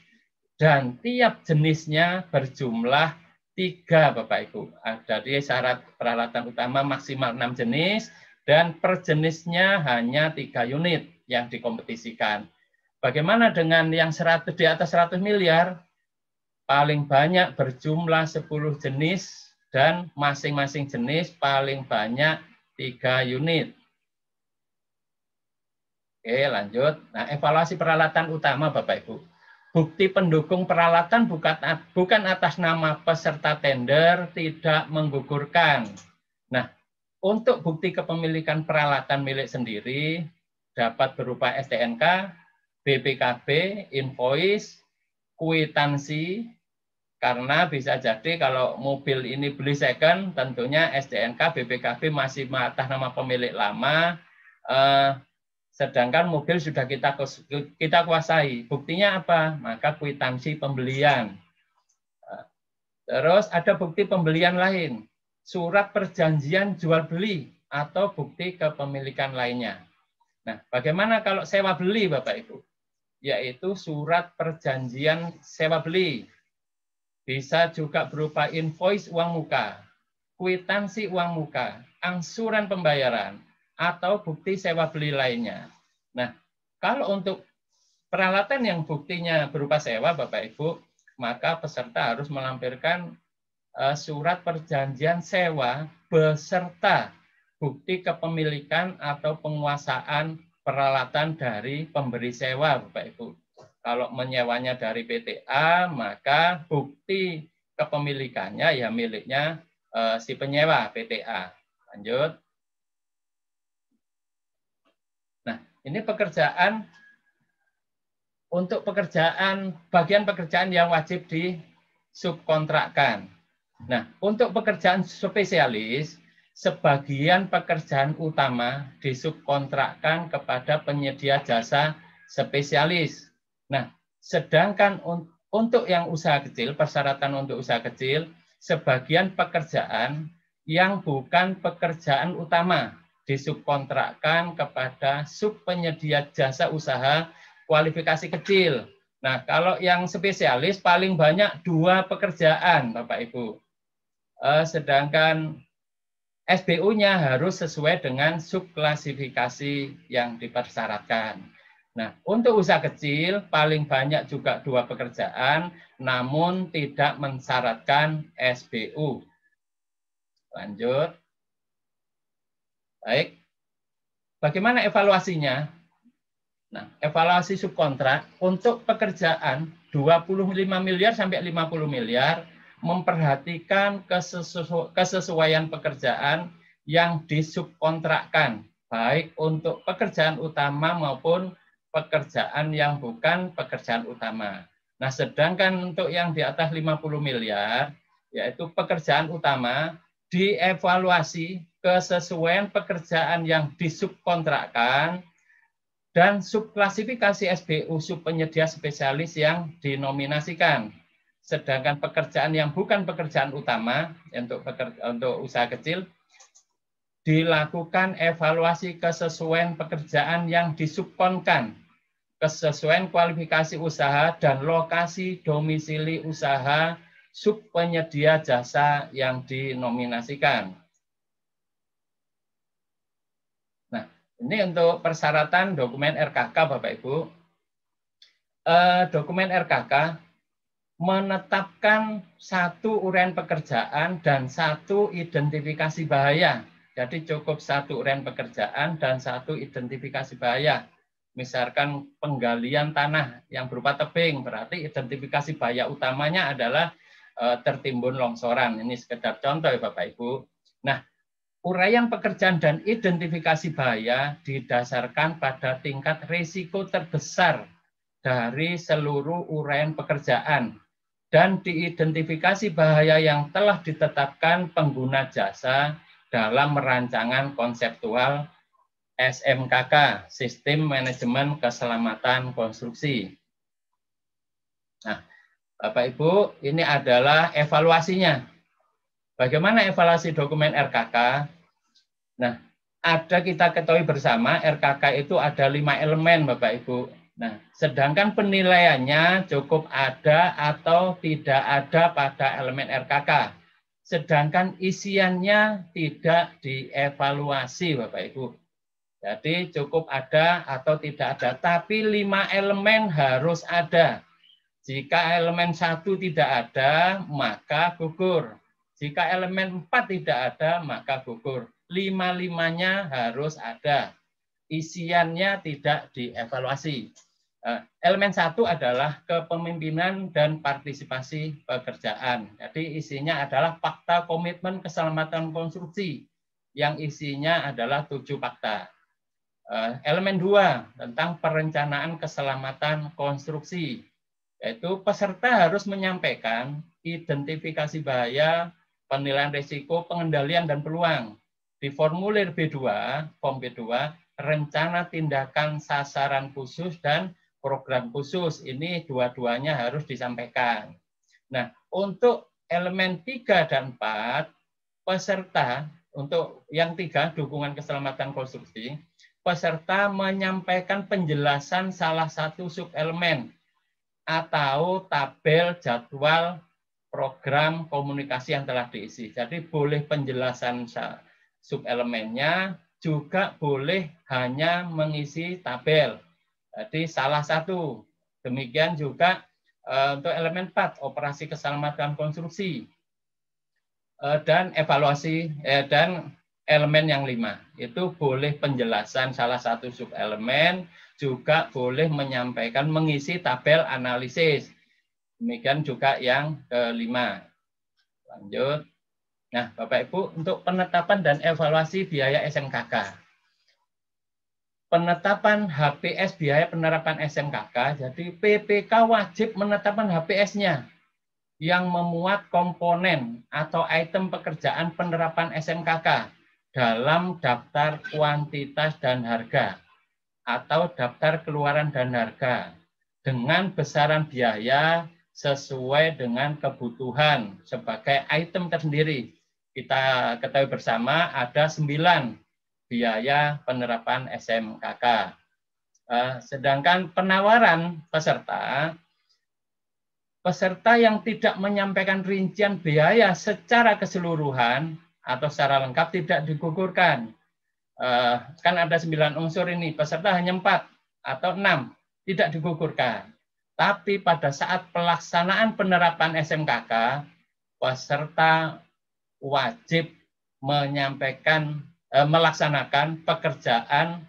Dan tiap jenisnya berjumlah 3, Bapak Ibu. Jadi syarat peralatan utama maksimal 6 jenis, dan per jenisnya hanya 3 unit yang dikompetisikan. Bagaimana dengan yang di atas 100 miliar? Paling banyak berjumlah 10 jenis, dan masing-masing jenis paling banyak 3 unit. Oke, lanjut. Nah, evaluasi peralatan utama, Bapak Ibu. Bukti pendukung peralatan bukan atas nama peserta tender, tidak menggugurkan. Nah, untuk bukti kepemilikan peralatan milik sendiri dapat berupa STNK, BPKB, invoice, kwitansi, karena bisa jadi kalau mobil ini beli second, tentunya STNK, BPKB masih atas nama pemilik lama, sedangkan mobil sudah kita kuasai. Buktinya apa? Maka kwitansi pembelian. Terus ada bukti pembelian lain, surat perjanjian jual beli atau bukti kepemilikan lainnya. Nah, bagaimana kalau sewa beli, Bapak Ibu? Yaitu surat perjanjian sewa beli. Bisa juga berupa invoice uang muka, kwitansi uang muka, angsuran pembayaran, atau bukti sewa beli lainnya. Nah, kalau untuk peralatan yang buktinya berupa sewa, Bapak Ibu, maka peserta harus melampirkan surat perjanjian sewa beserta bukti kepemilikan atau penguasaan peralatan dari pemberi sewa, Bapak Ibu. Kalau menyewanya dari PTA, maka bukti kepemilikannya ya miliknya si penyewa PTA. Lanjut. Ini pekerjaan, untuk pekerjaan, bagian pekerjaan yang wajib disubkontrakkan. Nah, untuk pekerjaan spesialis, sebagian pekerjaan utama disubkontrakkan kepada penyedia jasa spesialis. Nah, sedangkan untuk yang usaha kecil, persyaratan untuk usaha kecil, sebagian pekerjaan yang bukan pekerjaan utama disubkontrakkan kepada subpenyedia jasa usaha kualifikasi kecil. Nah, kalau yang spesialis paling banyak 2 pekerjaan, Bapak Ibu. Sedangkan SBU-nya harus sesuai dengan subklasifikasi yang dipersyaratkan. Nah, untuk usaha kecil paling banyak juga 2 pekerjaan, namun tidak mensyaratkan SBU. Lanjut. Baik, bagaimana evaluasinya? Nah, evaluasi subkontrak untuk pekerjaan 25 miliar sampai 50 miliar memperhatikan kesesuaian pekerjaan yang disubkontrakkan, baik untuk pekerjaan utama maupun pekerjaan yang bukan pekerjaan utama. Nah, sedangkan untuk yang di atas 50 miliar, yaitu pekerjaan utama, dievaluasi kesesuaian pekerjaan yang disubkontrakkan dan subklasifikasi SBU subpenyedia spesialis yang dinominasikan. Sedangkan pekerjaan yang bukan pekerjaan utama untuk usaha kecil dilakukan evaluasi kesesuaian pekerjaan yang disubkonkan, kesesuaian kualifikasi usaha dan lokasi domisili usaha subpenyedia jasa yang dinominasikan. Nah, ini untuk persyaratan dokumen RKK, Bapak Ibu. Dokumen RKK menetapkan satu uraian pekerjaan dan satu identifikasi bahaya. Jadi cukup satu uraian pekerjaan dan satu identifikasi bahaya. Misalkan penggalian tanah yang berupa tebing, berarti identifikasi bahaya utamanya adalah tertimbun longsoran. Ini sekedar contoh ya Bapak Ibu. Nah, uraian pekerjaan dan identifikasi bahaya didasarkan pada tingkat risiko terbesar dari seluruh uraian pekerjaan dan diidentifikasi bahaya yang telah ditetapkan pengguna jasa dalam rancangan konseptual SMKK, Sistem Manajemen Keselamatan Konstruksi. Nah, Bapak Ibu, ini adalah evaluasinya. Bagaimana evaluasi dokumen RKK? Nah, kita ketahui bersama RKK itu ada 5 elemen, Bapak Ibu. Nah, sedangkan penilaiannya cukup ada atau tidak ada pada elemen RKK. Sedangkan isiannya tidak dievaluasi, Bapak Ibu. Jadi cukup ada atau tidak ada, tapi 5 elemen harus ada. Jika elemen 1 tidak ada, maka gugur. Jika elemen 4 tidak ada, maka gugur. 5-5-nya harus ada. Isiannya tidak dievaluasi. Elemen 1 adalah kepemimpinan dan partisipasi pekerjaan. Jadi isinya adalah fakta komitmen keselamatan konstruksi yang isinya adalah 7 fakta. Elemen 2 tentang perencanaan keselamatan konstruksi, yaitu peserta harus menyampaikan identifikasi bahaya, penilaian risiko, pengendalian dan peluang. Di formulir B2, form B2, rencana tindakan sasaran khusus dan program khusus, ini dua-duanya harus disampaikan. Nah, untuk elemen 3 dan 4, peserta, untuk yang 3, dukungan keselamatan konstruksi, peserta menyampaikan penjelasan salah satu subelemen atau tabel jadwal program komunikasi yang telah diisi. Jadi boleh penjelasan subelemennya, juga boleh hanya mengisi tabel. Jadi salah satu. Demikian juga untuk elemen 4, operasi keselamatan konstruksi. Dan evaluasi, dan elemen yang 5. Itu boleh penjelasan salah satu subelemen, juga boleh menyampaikan mengisi tabel analisis. Demikian juga yang kelima. Lanjut. Nah, Bapak Ibu, untuk penetapan dan evaluasi biaya SMKK. Penetapan HPS biaya penerapan SMKK, jadi PPK wajib menetapkan HPS-nya yang memuat komponen atau item pekerjaan penerapan SMKK dalam daftar kuantitas dan harga atau daftar keluaran dan harga dengan besaran biaya sesuai dengan kebutuhan sebagai item tersendiri. Kita ketahui bersama ada 9 biaya penerapan SMKK. Sedangkan penawaran peserta yang tidak menyampaikan rincian biaya secara keseluruhan atau secara lengkap tidak digugurkan. Kan ada 9 unsur ini, peserta hanya 4 atau 6, tidak digugurkan. Tapi pada saat pelaksanaan penerapan SMKK, peserta wajib melaksanakan pekerjaan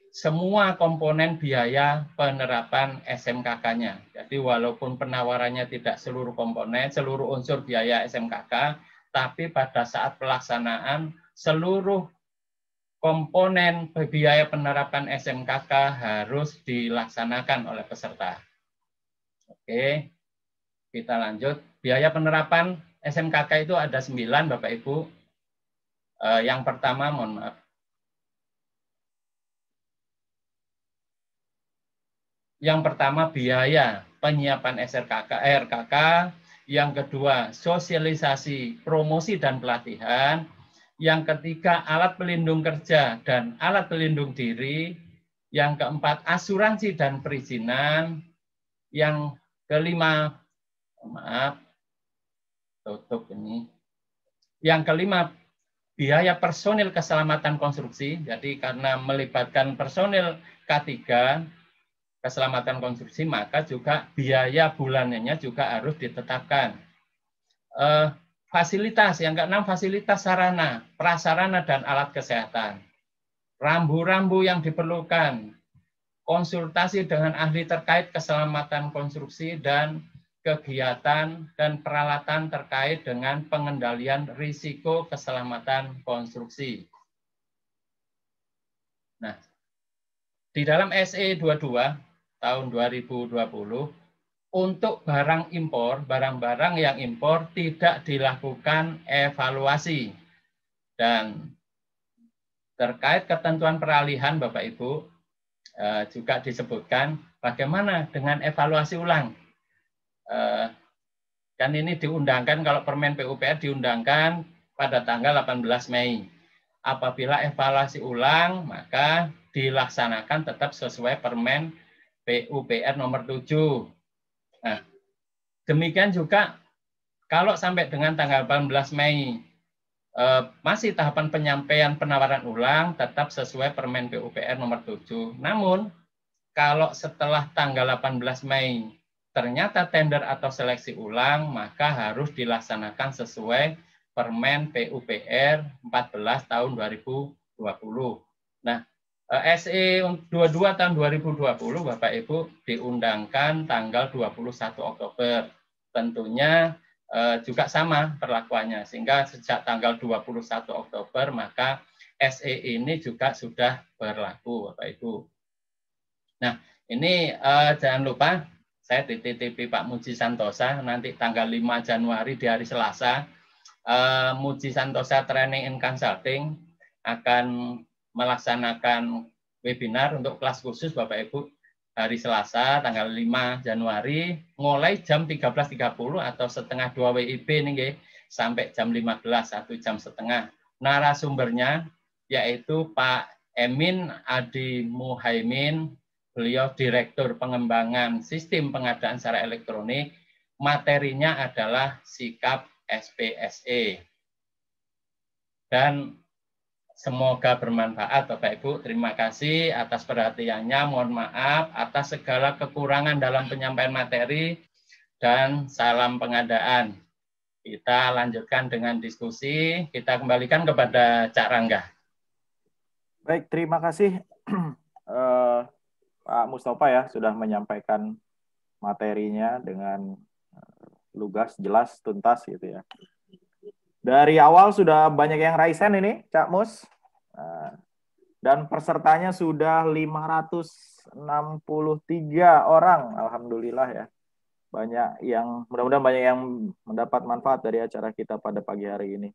semua komponen biaya penerapan SMKK-nya. Jadi walaupun penawarannya tidak seluruh komponen, seluruh unsur biaya SMKK, tapi pada saat pelaksanaan seluruh komponen biaya penerapan SMKK harus dilaksanakan oleh peserta. Oke, kita lanjut. Biaya penerapan SMKK itu ada 9, Bapak Ibu. Yang pertama, mohon maaf. Yang pertama biaya penyiapan RKK, yang kedua sosialisasi, promosi dan pelatihan, yang ketiga alat pelindung kerja dan alat pelindung diri, yang keempat asuransi dan perizinan, yang kelima, maaf, tutup ini, yang kelima biaya personil keselamatan konstruksi. Jadi karena melibatkan personil K3 keselamatan konstruksi, maka juga biaya bulanannya juga harus ditetapkan. Fasilitas, yang keenam fasilitas sarana, prasarana dan alat kesehatan. Rambu-rambu yang diperlukan, konsultasi dengan ahli terkait keselamatan konstruksi dan kegiatan dan peralatan terkait dengan pengendalian risiko keselamatan konstruksi. Nah, di dalam SE 22 tahun 2020, untuk barang impor, barang-barang yang impor tidak dilakukan evaluasi. Dan terkait ketentuan peralihan, Bapak Ibu, juga disebutkan bagaimana dengan evaluasi ulang. Kan ini diundangkan, kalau Permen PUPR diundangkan pada tanggal 18 Mei. Apabila evaluasi ulang, maka dilaksanakan tetap sesuai Permen PUPR nomor 7. Nah, demikian juga kalau sampai dengan tanggal 18 Mei masih tahapan penyampaian penawaran ulang, tetap sesuai Permen PUPR nomor 7. Namun, kalau setelah tanggal 18 Mei ternyata tender atau seleksi ulang, maka harus dilaksanakan sesuai Permen PUPR 14 tahun 2020. Nah, SE 22 tahun 2020, Bapak Ibu, diundangkan tanggal 21 Oktober. Tentunya juga sama perlakuannya, sehingga sejak tanggal 21 Oktober, maka SE ini juga sudah berlaku, Bapak Ibu. Nah, ini jangan lupa, saya dititipi Pak Muji Santosa, nanti tanggal 5 Januari di hari Selasa, Muji Santosa Training and Consulting akan melaksanakan webinar untuk kelas khusus Bapak Ibu hari Selasa tanggal 5 Januari mulai jam 13.30 atau setengah 2 WIB nih, sampai jam 15, 1 jam setengah. Narasumbernya yaitu Pak Emin Adi Muhaimin, beliau Direktur Pengembangan Sistem Pengadaan secara Elektronik. Materinya adalah sikap SPSE. Dan semoga bermanfaat Bapak Ibu. Terima kasih atas perhatiannya. Mohon maaf atas segala kekurangan dalam penyampaian materi, dan salam pengadaan. Kita lanjutkan dengan diskusi. Kita kembalikan kepada Cak Rangga. Baik, terima kasih Pak Mustafa ya sudah menyampaikan materinya dengan lugas, jelas, tuntas gitu ya. Dari awal sudah banyak yang raise hand ini, Cak Mus. Dan pesertanya sudah 563 orang, alhamdulillah ya. Banyak yang, mudah-mudahan banyak yang mendapat manfaat dari acara kita pada pagi hari ini.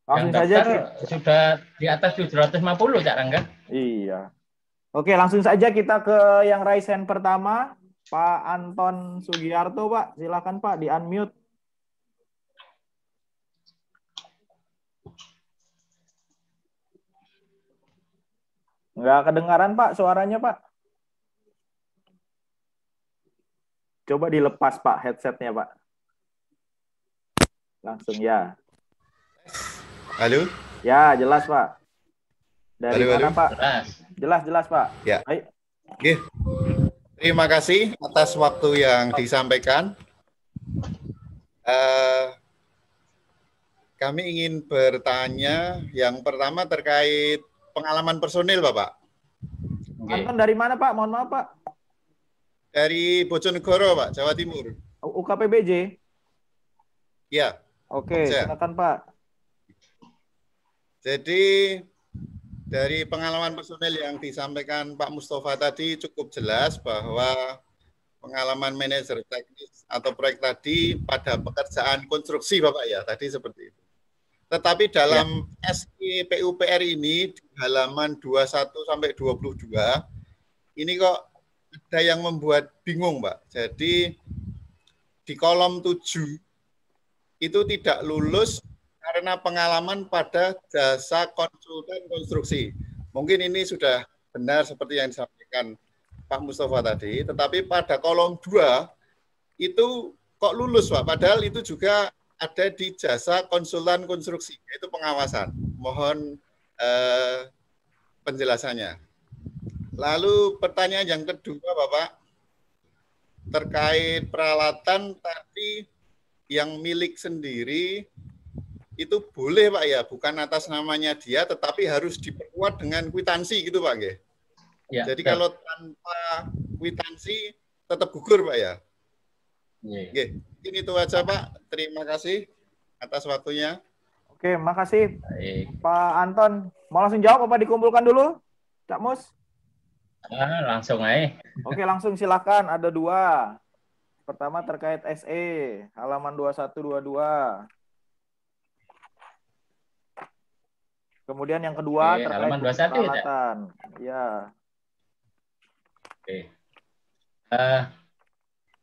Langsung yang saja sudah di atas 750, Cak Rangga. Iya. Oke, langsung saja kita ke yang raise hand pertama, Pak Anton Sugiarto, Pak. Silakan Pak, di unmute. Nggak kedengaran Pak suaranya Pak. Coba dilepas Pak headsetnya Pak. Langsung ya. Halo? Ya, jelas Pak. Dari halo, mana halo. Pak? Jelas Pak. Ya. Baik. Oke. Terima kasih atas waktu yang disampaikan. Kami ingin bertanya yang pertama terkait pengalaman personil Bapak. Anton dari mana Pak? Mohon maaf Pak. Dari Bojonegoro Pak, Jawa Timur. UKPBJ? Ya. Oke, silakan Pak. Jadi dari pengalaman personil yang disampaikan Pak Mustafa tadi cukup jelas bahwa pengalaman manajer teknis atau proyek tadi pada pekerjaan konstruksi Bapak ya, tadi seperti itu. Tetapi dalam SE PUPR ini di halaman 21 sampai 22 ini kok ada yang membuat bingung, Pak. Jadi di kolom 7 itu tidak lulus karena pengalaman pada jasa konsultan konstruksi. Mungkin ini sudah benar seperti yang disampaikan Pak Mustafa tadi, tetapi pada kolom 2 itu kok lulus, Pak. Padahal itu juga ada di jasa konsultan konstruksi, yaitu pengawasan. Mohon penjelasannya. Lalu pertanyaan yang kedua, Bapak, terkait peralatan tadi yang milik sendiri itu boleh, Pak ya, bukan atas namanya dia, tetapi harus diperkuat dengan kwitansi gitu, Pak. Ya, jadi betul. Kalau tanpa kwitansi tetap gugur, Pak ya. Oke, ini itu aja, Pak. Terima kasih atas waktunya. Oke, makasih Pak Anton. Mau langsung jawab apa dikumpulkan dulu, Cak Mus? Langsung aja. Oke, langsung silakan. Ada 2. Pertama terkait SE, halaman 2122. Kemudian yang kedua terkait halaman 21 peralatan. Ya. Oke.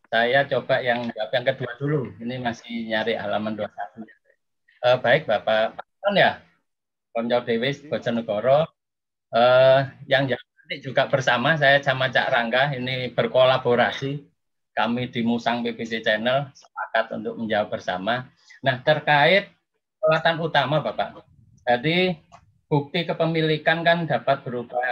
Saya coba yang kedua dulu. Ini masih nyari halaman 21. Baik, Bapak Anton ya. Konco Dewi Bojonegoro. Yang nanti juga bersama saya sama Cak Rangga ini berkolaborasi. Kami di Musang PPC Channel sepakat untuk menjawab bersama. Nah, terkait peralatan utama, Bapak. Jadi bukti kepemilikan kan dapat berupa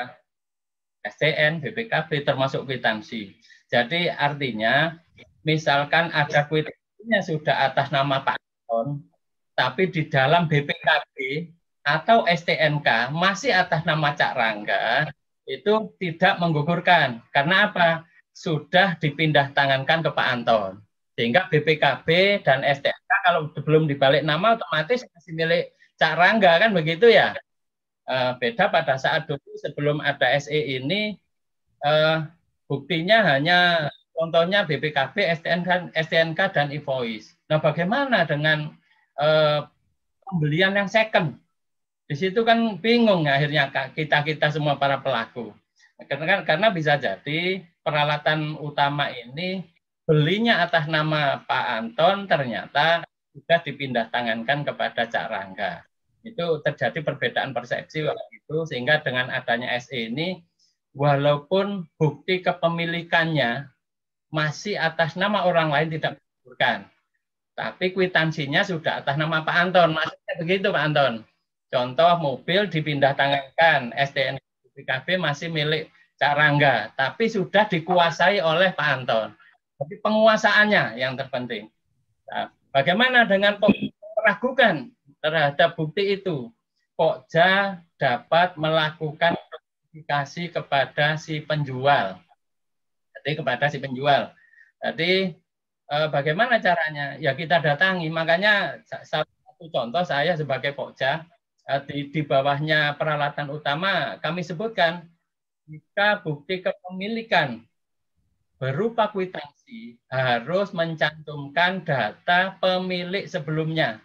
STN, BPKB, termasuk kwitansi. Jadi artinya, misalkan ada kwitansinya sudah atas nama Pak Anton, tapi di dalam BPKB atau STNK masih atas nama Cak Rangga, itu tidak menggugurkan. Karena apa? Sudah dipindah tangankan ke Pak Anton. Sehingga BPKB dan STNK kalau belum dibalik nama otomatis masih milik Cak Rangga, kan begitu ya. Beda pada saat dulu sebelum ada SE ini, buktinya hanya contohnya BPKB, STNK dan invoice. Nah, bagaimana dengan pembelian yang second? Di situ kan bingung akhirnya kita semua para pelaku. Karena bisa jadi peralatan utama ini belinya atas nama Pak Anton ternyata sudah dipindah tangankan kepada Cak Rangga. Itu terjadi perbedaan persepsi waktu itu, sehingga dengan adanya SE ini, walaupun bukti kepemilikannya masih atas nama orang lain tidak menggugurkan, tapi kwitansinya sudah atas nama Pak Anton. Maksudnya begitu, Pak Anton. Contoh mobil dipindah tangankan, STN BPKB masih milik Cak Rangga, tapi sudah dikuasai oleh Pak Anton. Tapi penguasaannya yang terpenting. Nah, bagaimana dengan meragukan terhadap bukti itu? Pokja dapat melakukan verifikasi kepada si penjual. Jadi kepada si penjual. Jadi bagaimana caranya? Ya kita datangi. Makanya salah satu contoh saya sebagai Pokja, di bawahnya peralatan utama kami sebutkan, jika bukti kepemilikan berupa kwitansi harus mencantumkan data pemilik sebelumnya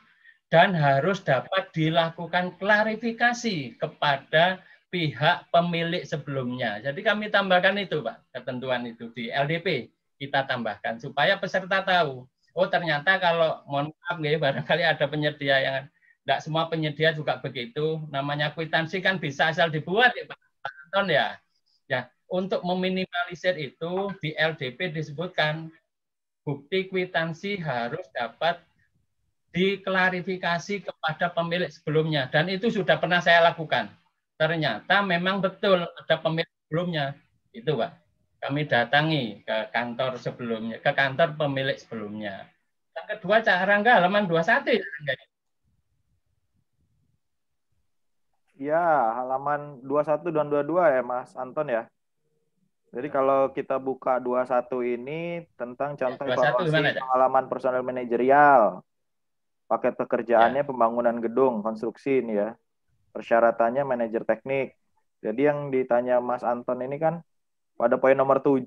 dan harus dapat dilakukan klarifikasi kepada pihak pemilik sebelumnya. Jadi kami tambahkan itu, Pak, ketentuan itu di LDP kita tambahkan supaya peserta tahu. Oh, ternyata kalau mohon maaf ya, barangkali ada penyedia yang tidak semua penyedia juga begitu. Namanya kwitansi kan bisa asal dibuat ya, Pak Anton ya. Ya, untuk meminimalisir itu di LDP disebutkan bukti kwitansi harus dapat diklarifikasi kepada pemilik sebelumnya, dan itu sudah pernah saya lakukan. Ternyata memang betul ada pemilik sebelumnya. Itu, Pak. Kami datangi ke kantor sebelumnya, ke kantor pemilik sebelumnya. Yang kedua, Cak Rangga, halaman 21 ya, Rangga? Ya, halaman 21 dan 22 ya, Mas Anton ya. Jadi kalau kita buka 21 ini tentang contoh evaluasi pengalaman personel manajerial. Paket pekerjaannya pembangunan gedung, konstruksi ini ya. Persyaratannya manajer teknik. Jadi yang ditanya Mas Anton ini kan pada poin nomor 7,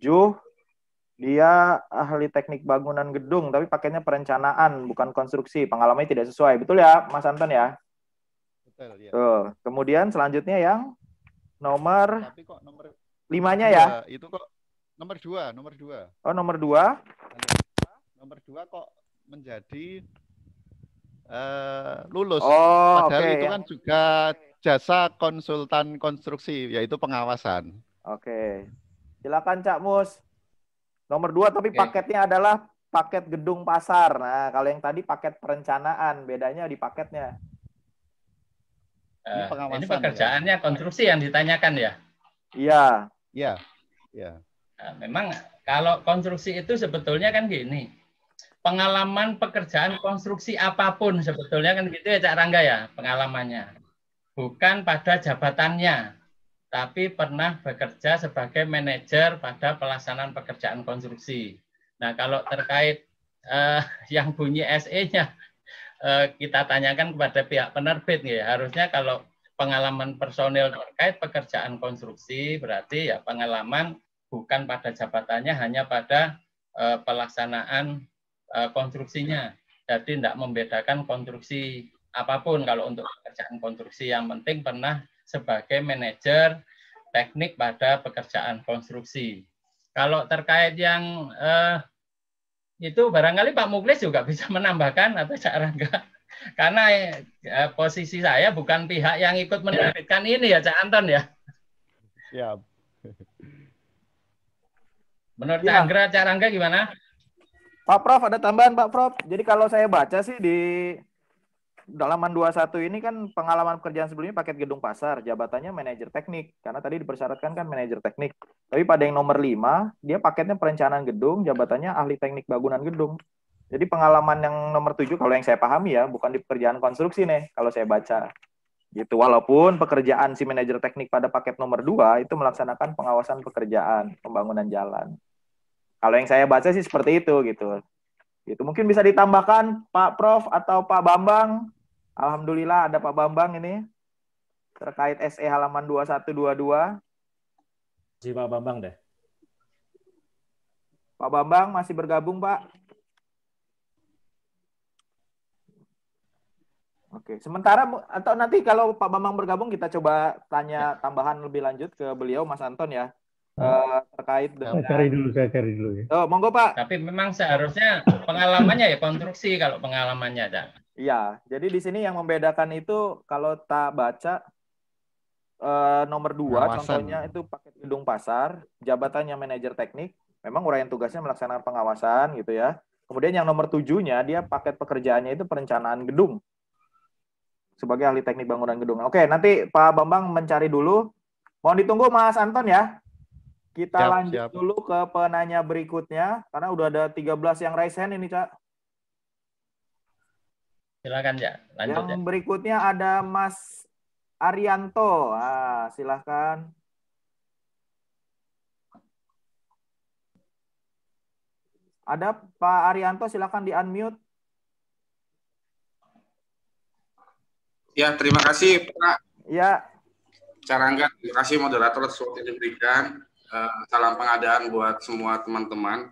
dia ahli teknik bangunan gedung, tapi paketnya perencanaan, bukan konstruksi. Pengalamannya tidak sesuai. Betul ya, Mas Anton ya? Betul, ya. Tuh. Kemudian selanjutnya yang nomor 5-nya ya. Itu kok Nomor 2, nomor 2. Oh, nomor 2. Nomor 2 kok menjadi lulus. Oh, Padahal oke. itu kan juga jasa konsultan konstruksi, yaitu pengawasan. Oke. Silakan Cak Mus. Nomor 2 tapi Oke. paketnya adalah paket gedung pasar. Nah, kalau yang tadi paket perencanaan, bedanya di paketnya. Ini pengawasan, ini pekerjaannya konstruksi yang ditanyakan ya? Iya. Iya. Ya. Nah, memang kalau konstruksi itu sebetulnya kan gini, pengalaman pekerjaan konstruksi apapun sebetulnya kan gitu ya Cak Rangga ya, pengalamannya. Bukan pada jabatannya, tapi pernah bekerja sebagai manajer pada pelaksanaan pekerjaan konstruksi. Nah, kalau terkait yang bunyi SE-nya, kita tanyakan kepada pihak penerbit ya. Harusnya kalau pengalaman personil terkait pekerjaan konstruksi berarti ya pengalaman bukan pada jabatannya, hanya pada pelaksanaan konstruksinya. Jadi tidak membedakan konstruksi apapun kalau untuk pekerjaan konstruksi, yang penting pernah sebagai manajer teknik pada pekerjaan konstruksi. Kalau terkait yang itu barangkali Pak Muklis juga bisa menambahkan atau Cak Rangga. Karena posisi saya bukan pihak yang ikut menerbitkan ini ya Cak Anton ya. Ya. Menurut Ya. Cak Rangga gimana? Pak Prof, ada tambahan Pak Prof. Jadi kalau saya baca sih di halaman 21 ini kan pengalaman pekerjaan sebelumnya paket gedung pasar, jabatannya manajer teknik. Karena tadi dipersyaratkan kan manajer teknik. Tapi pada yang nomor 5, dia paketnya perencanaan gedung, jabatannya ahli teknik bangunan gedung. Jadi pengalaman yang nomor 7, kalau yang saya pahami ya, bukan di pekerjaan konstruksi nih, kalau saya baca. Gitu. Walaupun pekerjaan si manajer teknik pada paket nomor 2 itu melaksanakan pengawasan pekerjaan, pembangunan jalan. Kalau yang saya baca sih seperti itu gitu. Itu mungkin bisa ditambahkan Pak Prof atau Pak Bambang. Alhamdulillah ada Pak Bambang ini terkait SE halaman 2122. Si Pak Bambang deh. Pak Bambang masih bergabung, Pak? Oke, sementara atau nanti kalau Pak Bambang bergabung kita coba tanya tambahan lebih lanjut ke beliau Mas Anton ya. Terkait dengan Saya cari dulu ya. Oh, monggo Pak. Tapi memang seharusnya pengalamannya ya konstruksi kalau pengalamannya Cak. Iya, jadi di sini yang membedakan itu kalau tak baca nomor 2 contohnya itu paket gedung pasar, jabatannya manajer teknik, memang uraian tugasnya melaksanakan pengawasan gitu ya. Kemudian yang nomor 7-nya dia paket pekerjaannya itu perencanaan gedung sebagai ahli teknik bangunan gedung. Oke, nanti Pak Bambang mencari dulu. Mohon ditunggu Mas Anton ya. Kita lanjut dulu ke penanya berikutnya karena udah ada 13 yang raise hand ini, Cak. Silakan ya, lanjut. Yang berikutnya ada Mas Arianto. Ah, silakan. Ada Pak Arianto, silakan di-unmute. Ya, terima kasih Pak. Ya. Cak Rangga, terima kasih moderator atas waktu yang diberikan. Salam pengadaan buat semua teman-teman.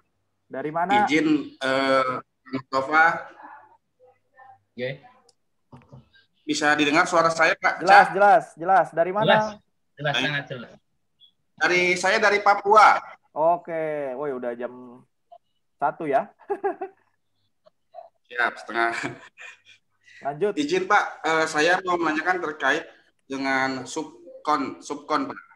Dari mana? Izin Mustafa. Oke. Bisa didengar suara saya, Pak? Jelas. Dari mana? Jelas, sangat jelas. Saya dari Papua. Oke. Woi, udah jam 1 ya? Siap, setengah. Lanjut. Izin Pak, saya mau menanyakan terkait dengan subkon Pak.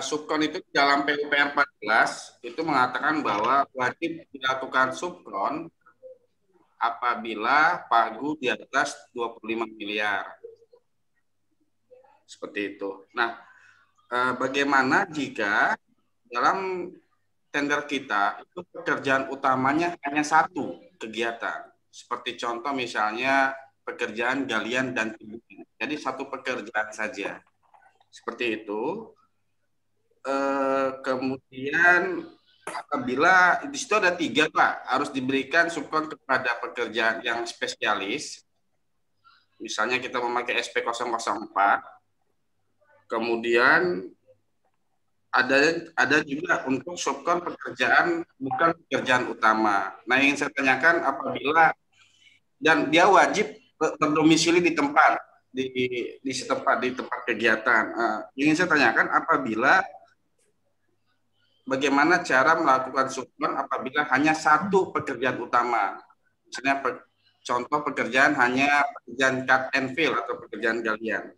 Subkon itu dalam PUPR 14 itu mengatakan bahwa wajib dilakukan subkon apabila pagu di atas 25 miliar. Seperti itu. Nah, bagaimana jika dalam tender kita itu pekerjaan utamanya hanya satu kegiatan? Seperti contoh misalnya pekerjaan galian dan tiburan. Jadi satu pekerjaan saja. Seperti itu. Kemudian apabila di situ ada 3 Pak, harus diberikan subkon kepada pekerjaan yang spesialis. Misalnya kita memakai SP004. Kemudian ada juga untuk subkon pekerjaan bukan pekerjaan utama. Nah, yang saya tanyakan apabila dan dia wajib berdomisili di tempat di tempat kegiatan. Ingin saya tanyakan apabila bagaimana cara melakukan subkon apabila hanya satu pekerjaan utama. Misalnya contoh pekerjaan hanya pekerjaan cut and fill atau pekerjaan galian.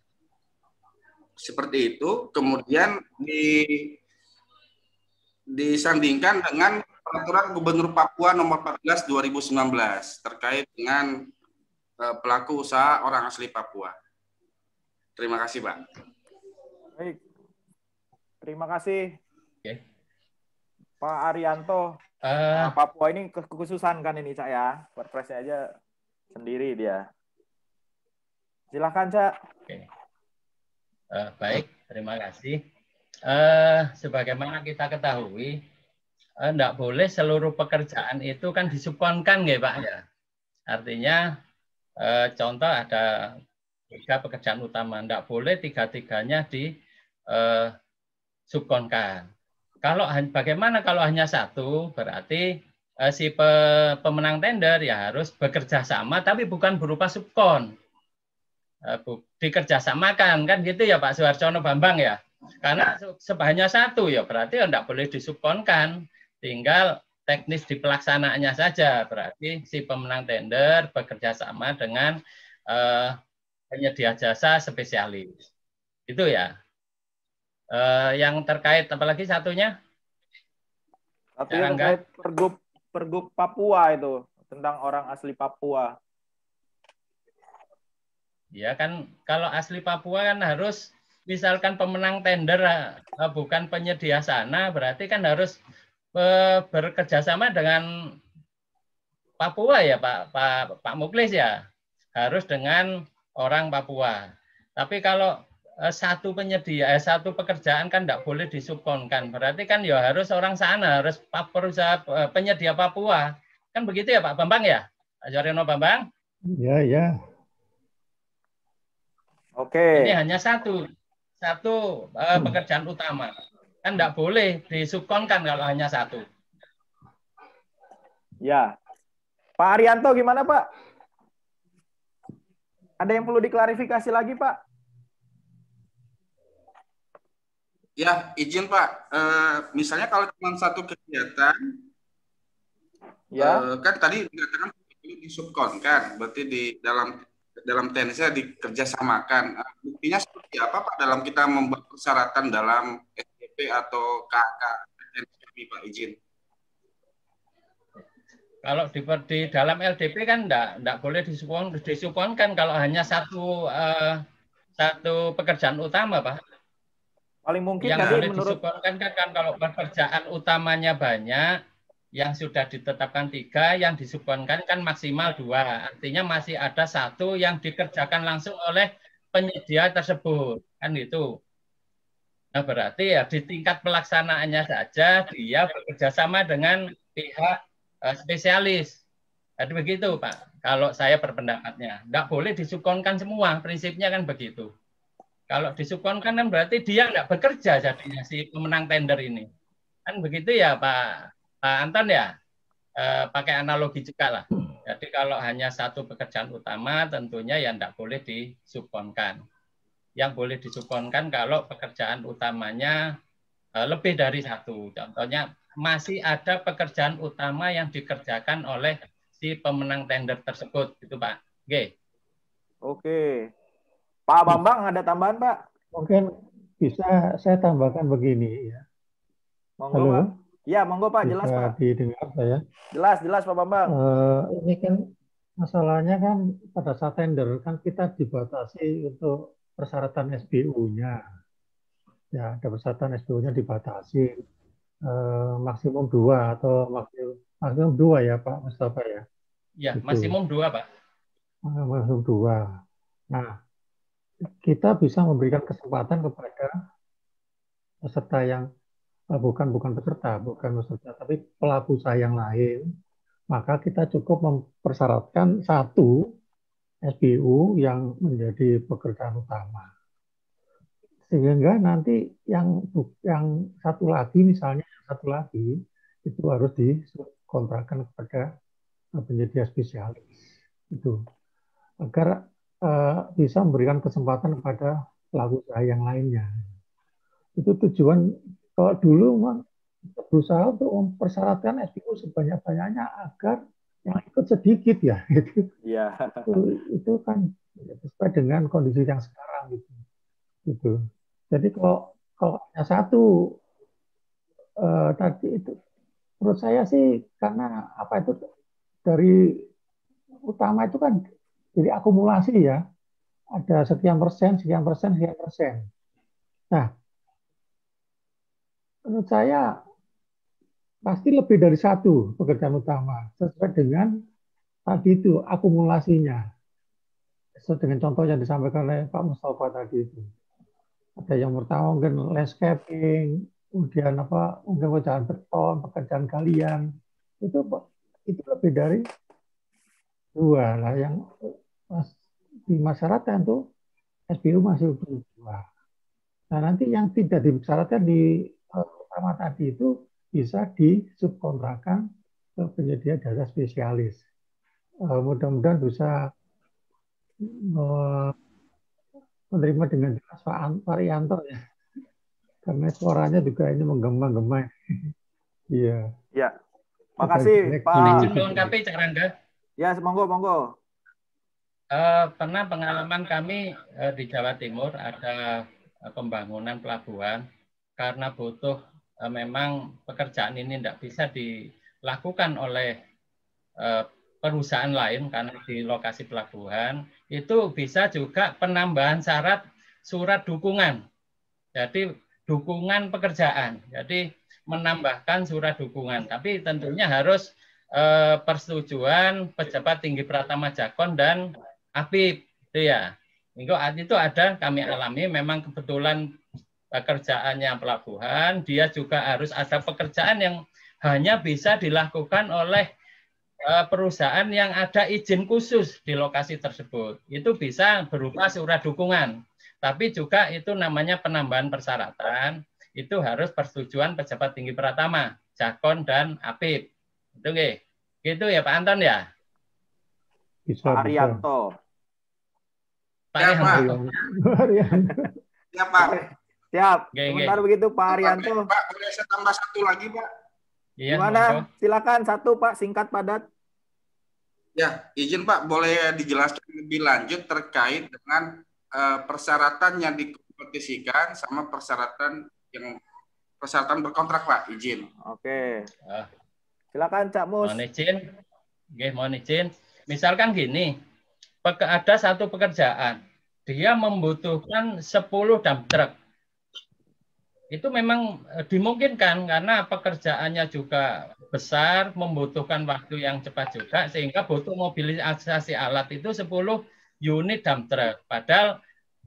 Seperti itu, kemudian disandingkan dengan Peraturan Gubernur Papua Nomor 14 2019 terkait dengan pelaku usaha orang asli Papua. Terima kasih, Pak. Baik. Terima kasih. Oke. Pak Arianto. Papua ini kekhususan kan ini, Cak ya. Perpresnya aja sendiri dia. Silakan, Cak. Oke. Baik, terima kasih. Sebagaimana kita ketahui, tidak boleh seluruh pekerjaan itu kan disubkonkan, ya Pak ya. Artinya contoh ada 3 pekerjaan utama, tidak boleh 3-tiganya disubkonkan. Bagaimana kalau hanya satu? Berarti si pemenang tender ya harus bekerja sama, tapi bukan berupa subkon. Dikerjasamakan kan gitu ya Pak Suharsono Bambang ya. Karena hanya satu ya berarti tidak boleh disubkonkan. Tinggal teknis di pelaksanaannya saja. Berarti si pemenang tender bekerja sama dengan penyedia jasa spesialis. Itu ya. Yang terkait apalagi satunya? Satunya terkait Pergub Papua itu. Tentang orang asli Papua. Ya kan kalau asli Papua kan harus misalkan pemenang tender bukan penyedia sana, berarti kan harus bekerja sama dengan Papua ya Pak Muklis ya, harus dengan orang Papua. Tapi kalau satu pekerjaan kan tidak boleh disubkonkan, berarti kan ya harus orang sana, harus perusahaan penyedia Papua, kan begitu ya Pak Bambang ya, Pak Joreno Bambang? Ya ya. Oke. Ini hanya satu pekerjaan utama. Kan tidak boleh disubkonkan kalau hanya satu. Ya. Pak Arianto gimana Pak? Ada yang perlu diklarifikasi lagi Pak? Ya, izin Pak. Misalnya kalau cuma satu kegiatan, ya. Kan tadi dikatakan disubkonkan, berarti di dalam teknisnya dikerjasamakan. Buktinya seperti apa Pak dalam kita membuat persyaratan dalam SPP atau KK NSP Pak, izin? Kalau di dalam LDP kan enggak boleh disubkonkan kalau hanya satu pekerjaan utama Pak. Paling mungkin yang tadi boleh menurut disubkonkan kan kalau pekerjaan utamanya banyak, yang sudah ditetapkan 3, yang disubkonkan kan maksimal 2. Artinya masih ada 1 yang dikerjakan langsung oleh penyedia tersebut. Kan itu. Nah berarti ya di tingkat pelaksanaannya saja dia bekerja sama dengan pihak spesialis. Jadi begitu Pak. Kalau saya berpendapatnya. Tidak boleh disubkonkan semua. Prinsipnya kan begitu. Kalau disubkonkan kan berarti dia tidak bekerja jadinya si pemenang tender ini. Kan begitu ya Pak Anton ya, pakai analogi juga lah. Jadi kalau hanya satu pekerjaan utama tentunya ya tidak boleh disubkonkan. Yang boleh disubkonkan kalau pekerjaan utamanya lebih dari 1. Contohnya masih ada pekerjaan utama yang dikerjakan oleh si pemenang tender tersebut, gitu Pak. Oke. Oke. Pak Bambang ada tambahan Pak? Mungkin bisa saya tambahkan begini ya. Monggo Halo? Pak. Ya, monggo Pak, jelas Bisa Pak. didengar saya? Jelas Pak Bambang. Ini kan masalahnya kan pada saat tender kan kita dibatasi untuk persyaratan SBU-nya. Ya, ada persyaratan SBU-nya dibatasi maksimum 2 atau maksimum 2 ya Pak Mustafa ya? Ya, gitu. Maksimum 2 Pak. Maksimum 2. Nah, kita bisa memberikan kesempatan kepada peserta yang bukan peserta, tapi pelaku usaha yang lain, maka kita cukup mempersyaratkan 1 SBU yang menjadi pekerjaan utama. Sehingga nanti yang satu lagi itu harus dikontrakkan kepada penyedia spesialis itu agar bisa memberikan kesempatan kepada pelaku usaha yang lainnya. Itu tujuan. Kalau dulu berusaha untuk mempersyaratkan SPU sebanyak-banyaknya agar yang ikut sedikit ya. Iya. Itu kan sesuai dengan kondisi yang sekarang gitu. Jadi kalau hanya satu tadi itu menurut saya sih karena apa itu dari utama itu kan jadi akumulasi ya. Ada sekian persen, sekian persen, sekian persen. Nah, menurut saya pasti lebih dari satu pekerjaan utama sesuai dengan tadi itu akumulasinya. Sesuai dengan contoh yang disampaikan oleh Pak Mustafa tadi itu. Ada yang pertama mungkin landscaping, kemudian mungkin pekerjaan beton, pekerjaan galian. Itu lebih dari dua lah yang di masyarakat itu SBU masih dua. Nah nanti yang tidak disyaratkan di pertama tadi itu bisa disubkontrakkan ke penyedia jasa spesialis. Mudah-mudahan bisa menerima dengan jelas Pak Rianto ya, karena suaranya juga ini menggema-gema. Iya. Ya, makasih Pak. Izin melengkapi Cak Rangga. Ya, monggo. Pernah pengalaman kami di Jawa Timur ada pembangunan pelabuhan karena butuh memang pekerjaan ini tidak bisa dilakukan oleh perusahaan lain karena di lokasi pelabuhan itu bisa juga penambahan syarat surat dukungan. Jadi dukungan pekerjaan. Jadi menambahkan surat dukungan. Tapi tentunya harus persetujuan pejabat tinggi Pratama Jakon dan APIP. Itu ya. Itu ada kami alami memang kebetulan pekerjaannya pelabuhan. Dia juga harus ada pekerjaan yang hanya bisa dilakukan oleh perusahaan yang ada izin khusus di lokasi tersebut. Itu bisa berupa surat dukungan. Tapi juga itu namanya penambahan persyaratan. Itu harus persetujuan pejabat tinggi Pratama, Jakon, dan APIP. Itu gitu ya Pak Anton ya? Pak Arianto. Pak Arianto. Ya Pak. Siap. Sebentar begitu Pak Arianto. Pak, boleh saya tambah satu lagi Pak? Iya, gimana? Silakan satu Pak, singkat padat. Ya, izin Pak, boleh dijelaskan lebih lanjut terkait dengan persyaratan yang dikompetisikan sama persyaratan berkontrak Pak, izin. Oke. Silakan Cak Mus. Mohon izin. Misalkan gini, ada satu pekerjaan, dia membutuhkan 10 dump truck. Itu memang dimungkinkan karena pekerjaannya juga besar, membutuhkan waktu yang cepat juga, sehingga butuh mobilisasi alat itu 10 unit dump truck. Padahal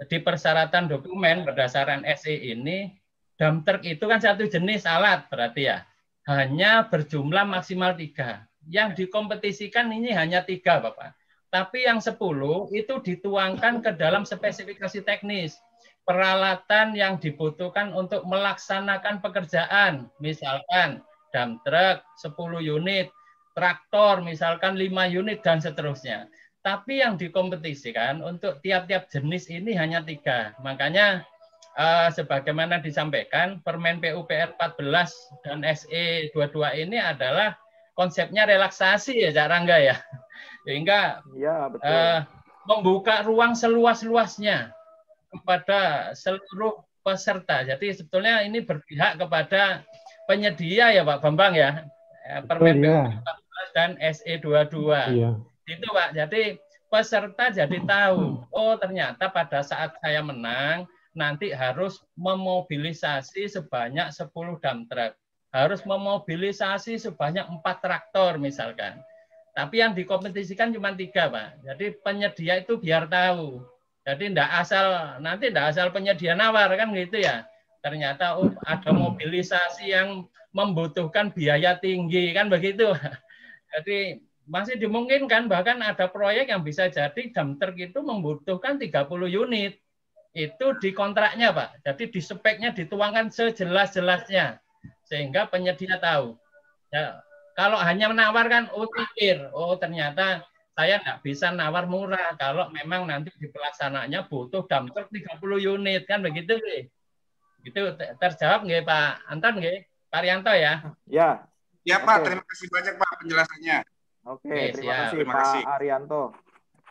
di persyaratan dokumen berdasarkan SE ini, dump truck itu kan satu jenis alat berarti ya, hanya berjumlah maksimal 3. Yang dikompetisikan ini hanya 3 Bapak. Tapi yang 10 itu dituangkan ke dalam spesifikasi teknis. Peralatan yang dibutuhkan untuk melaksanakan pekerjaan, misalkan dump truck 10 unit, traktor misalkan 5 unit, dan seterusnya. Tapi yang dikompetisikan untuk tiap-tiap jenis ini hanya 3. Makanya sebagaimana disampaikan, Permen PUPR 14 dan SE 22 ini adalah konsepnya relaksasi ya Cak Rangga ya. Sehingga ya, betul. Membuka ruang seluas-luasnya kepada seluruh peserta. Jadi sebetulnya ini berpihak kepada penyedia ya Pak Bambang ya. Permen PUPR dan SE 22. Iya. Itu Pak. Jadi peserta jadi tahu, oh ternyata pada saat saya menang nanti harus memobilisasi sebanyak 10 dump truck. Harus memobilisasi sebanyak 4 traktor misalkan. Tapi yang dikompetisikan cuma 3 Pak. Jadi penyedia itu biar tahu. Jadi tidak asal penyedia nawar kan gitu ya. Ternyata ada mobilisasi yang membutuhkan biaya tinggi kan begitu. Jadi masih dimungkinkan, bahkan ada proyek yang bisa jadi dump truck itu membutuhkan 30 unit. Itu di kontraknya Pak. Jadi di speknya dituangkan sejelas-jelasnya sehingga penyedia tahu. Ya, kalau hanya menawarkan pikir, ternyata saya nggak bisa nawar murah kalau memang nanti di pelaksanaannya butuh dump truck 30 unit kan begitu. Gitu terjawab nggih Pak Anton nggih? Pak Rianto ya. Ya. Ya Pak, Oke. terima kasih banyak Pak penjelasannya. Oke, terima siap. kasih Terima Pak kasih. Arianto.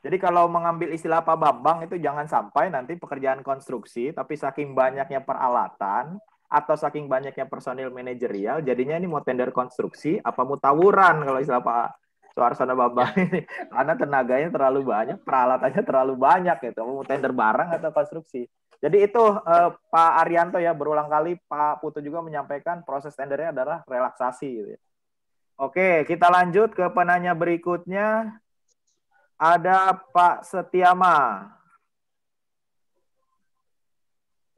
Jadi kalau mengambil istilah Pak Bambang itu jangan sampai nanti pekerjaan konstruksi, tapi saking banyaknya peralatan atau saking banyaknya personil manajerial, jadinya ini mau tender konstruksi, apa mau tawuran kalau istilah Pak Suarsono Bambang ini. Karena tenaganya terlalu banyak, peralatannya terlalu banyak gitu, mau tender barang atau konstruksi. Jadi itu Pak Arianto ya, berulang kali Pak Putu juga menyampaikan proses tendernya adalah relaksasi gitu ya. Oke, kita lanjut ke penanya berikutnya. Ada Pak Setiama.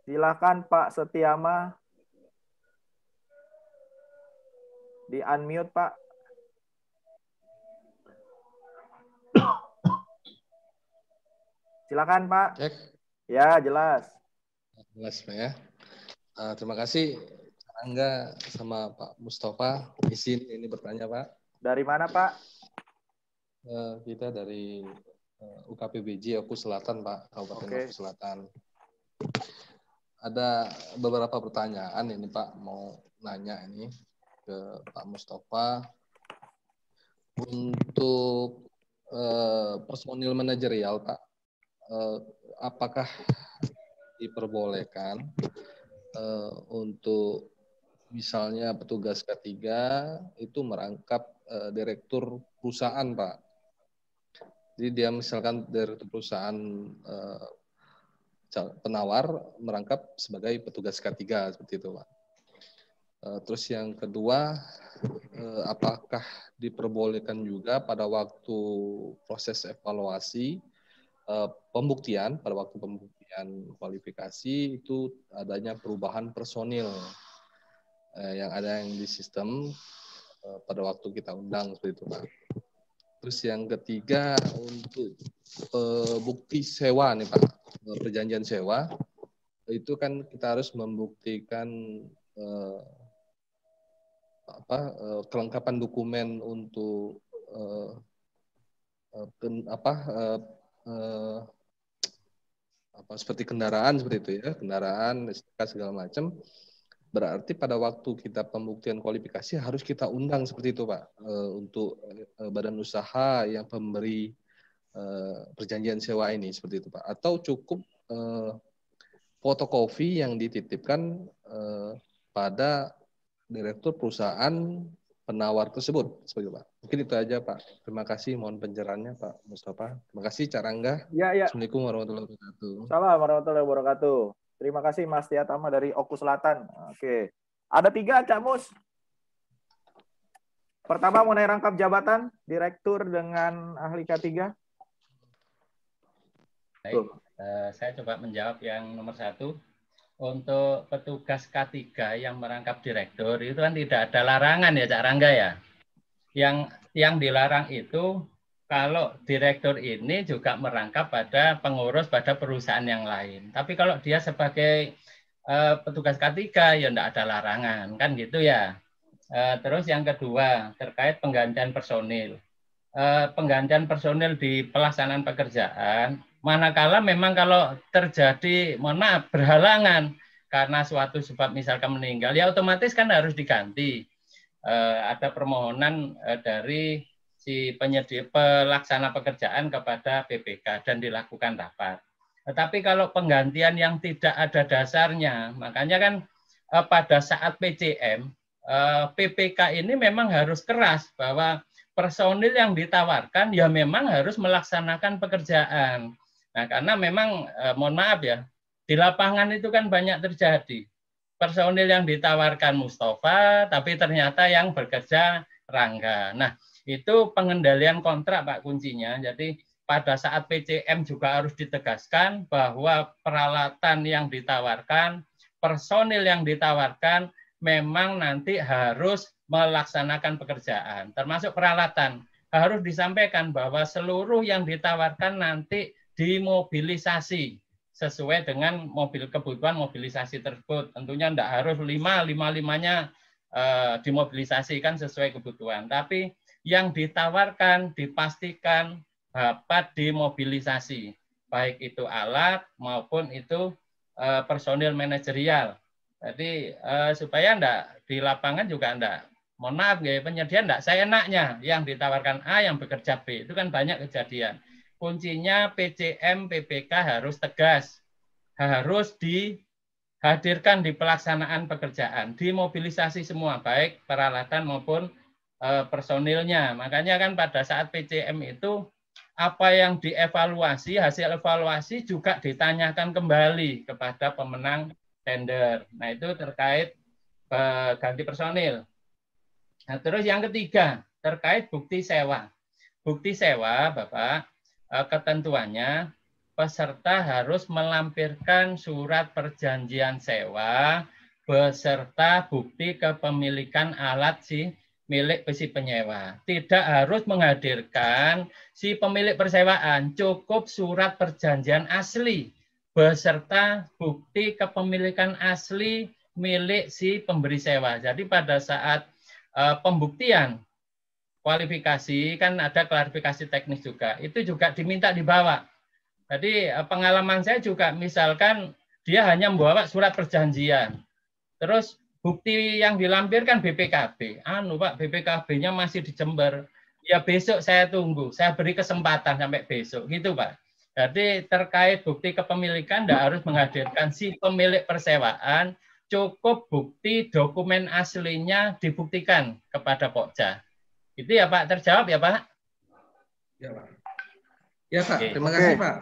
Silakan Pak Setiama. Di-unmute, Pak. Silakan, Pak. Cek. Ya, jelas. Jelas, Pak ya. Terima kasih Angga sama Pak Mustafa. Izin ini bertanya, Pak. Dari mana, Pak? Kita dari UKPBJ Oku Selatan, Pak, Kabupaten Oku Selatan. Ada beberapa pertanyaan ini, Pak, mau nanya ini ke Pak Mustafa. Untuk personil manajerial, Pak, apakah diperbolehkan untuk misalnya petugas K3 itu merangkap direktur perusahaan, Pak. Jadi dia misalkan direktur perusahaan penawar merangkap sebagai petugas K3 seperti itu, Pak. Terus yang kedua, apakah diperbolehkan juga pada waktu proses evaluasi pembuktian, pada waktu pembuktian kualifikasi itu adanya perubahan personil yang ada yang di sistem pada waktu kita undang seperti itu, Pak. Terus yang ketiga untuk bukti sewa nih, Pak, perjanjian sewa itu kan kita harus membuktikan kelengkapan dokumen untuk seperti kendaraan seperti itu ya, kendaraan, STK segala macam. Berarti pada waktu kita pembuktian kualifikasi harus kita undang seperti itu, Pak, untuk badan usaha yang pemberi perjanjian sewa ini seperti itu, Pak. Atau cukup fotokopi yang dititipkan pada direktur perusahaan penawar tersebut seperti itu, Pak. Mungkin itu aja, Pak. Terima kasih, mohon pencerahannya, Pak Mustafa. Terima kasih, Carangga. Ya. Assalamualaikum warahmatullahi wabarakatuh. Salam warahmatullahi wabarakatuh. Terima kasih Mas Tiatama dari Oku Selatan. Oke. Ada 3, Cak Mus. Pertama mengenai rangkap jabatan direktur dengan ahli K3. Baik, saya coba menjawab yang nomor 1. Untuk petugas K3 yang merangkap direktur itu kan tidak ada larangan ya, Cak Rangga ya. Yang dilarang itu kalau direktur ini juga merangkap pada pengurus pada perusahaan yang lain. Tapi kalau dia sebagai petugas K3 ya tidak ada larangan, kan gitu ya. Terus yang kedua terkait penggantian personil. Penggantian personil di pelaksanaan pekerjaan, manakala memang kalau terjadi, mohon maaf, berhalangan karena suatu sebab misalkan meninggal, ya otomatis kan harus diganti. Ada permohonan dari si penyedia pelaksana pekerjaan kepada PPK dan dilakukan rapat. Tetapi kalau penggantian yang tidak ada dasarnya, makanya kan pada saat PCM, PPK ini memang harus keras bahwa personil yang ditawarkan ya memang harus melaksanakan pekerjaan. Nah, karena memang mohon maaf ya, di lapangan itu kan banyak terjadi. Personil yang ditawarkan Mustafa, tapi ternyata yang bekerja Rangga. Nah, itu pengendalian kontrak, Pak, kuncinya. Jadi pada saat PCM juga harus ditegaskan bahwa peralatan yang ditawarkan, personil yang ditawarkan memang nanti harus melaksanakan pekerjaan, termasuk peralatan. Harus disampaikan bahwa seluruh yang ditawarkan nanti dimobilisasi sesuai dengan kebutuhan mobilisasi tersebut. Tentunya tidak harus 5-5-5-nya dimobilisasikan sesuai kebutuhan. Tapi yang ditawarkan dipastikan dapat dimobilisasi. Baik itu alat maupun itu personil manajerial. Jadi supaya enggak di lapangan juga enggak, mohon maaf ya, penyedia enggak seenaknya yang ditawarkan A yang bekerja B. Itu kan banyak kejadian. Kuncinya PCM, PPK harus tegas, harus dihadirkan di pelaksanaan pekerjaan, dimobilisasi semua, baik peralatan maupun personilnya. Makanya kan pada saat PCM itu apa yang dievaluasi, hasil evaluasi juga ditanyakan kembali kepada pemenang tender. Nah, itu terkait ganti personil. Nah, terus yang ketiga, terkait bukti sewa. Bukti sewa, Bapak, ketentuannya peserta harus melampirkan surat perjanjian sewa beserta bukti kepemilikan alat milik si penyewa. Tidak harus menghadirkan si pemilik persewaan, cukup surat perjanjian asli beserta bukti kepemilikan asli milik si pemberi sewa. Jadi pada saat pembuktian kualifikasi, kan ada klarifikasi teknis juga, itu juga diminta dibawa. Jadi pengalaman saya juga, misalkan dia hanya membawa surat perjanjian, terus bukti yang dilampirkan BPKB, Pak, BPKB-nya masih di Jember, ya besok saya tunggu, saya beri kesempatan sampai besok, gitu Pak. Jadi terkait bukti kepemilikan tidak harus menghadirkan si pemilik persewaan, cukup bukti dokumen aslinya dibuktikan kepada Pokja. Itu ya Pak, terjawab ya Pak? Ya Pak. Ya Pak, Oke. Terima kasih Pak.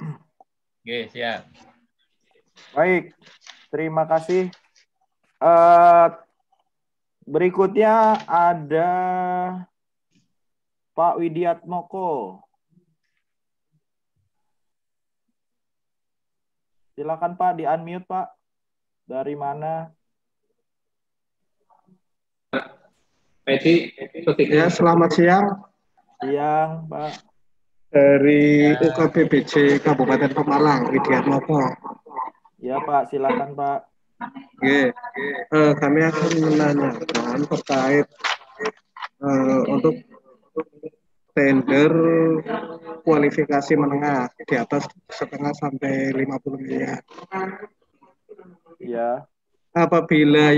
Oke, siap. Baik, terima kasih. Berikutnya ada Pak Widiatmoko. Silakan Pak, di-unmute Pak. Dari mana? Ya, selamat siang. Siang, Pak. Dari UKPBJ Kabupaten Pemalang, Widiatmoko. Ya, Pak. Silakan, Pak. Oke. Kami akan menanyakan terkait untuk tender kualifikasi menengah di atas 1,5 sampai 50 miliar. Ya. Apabila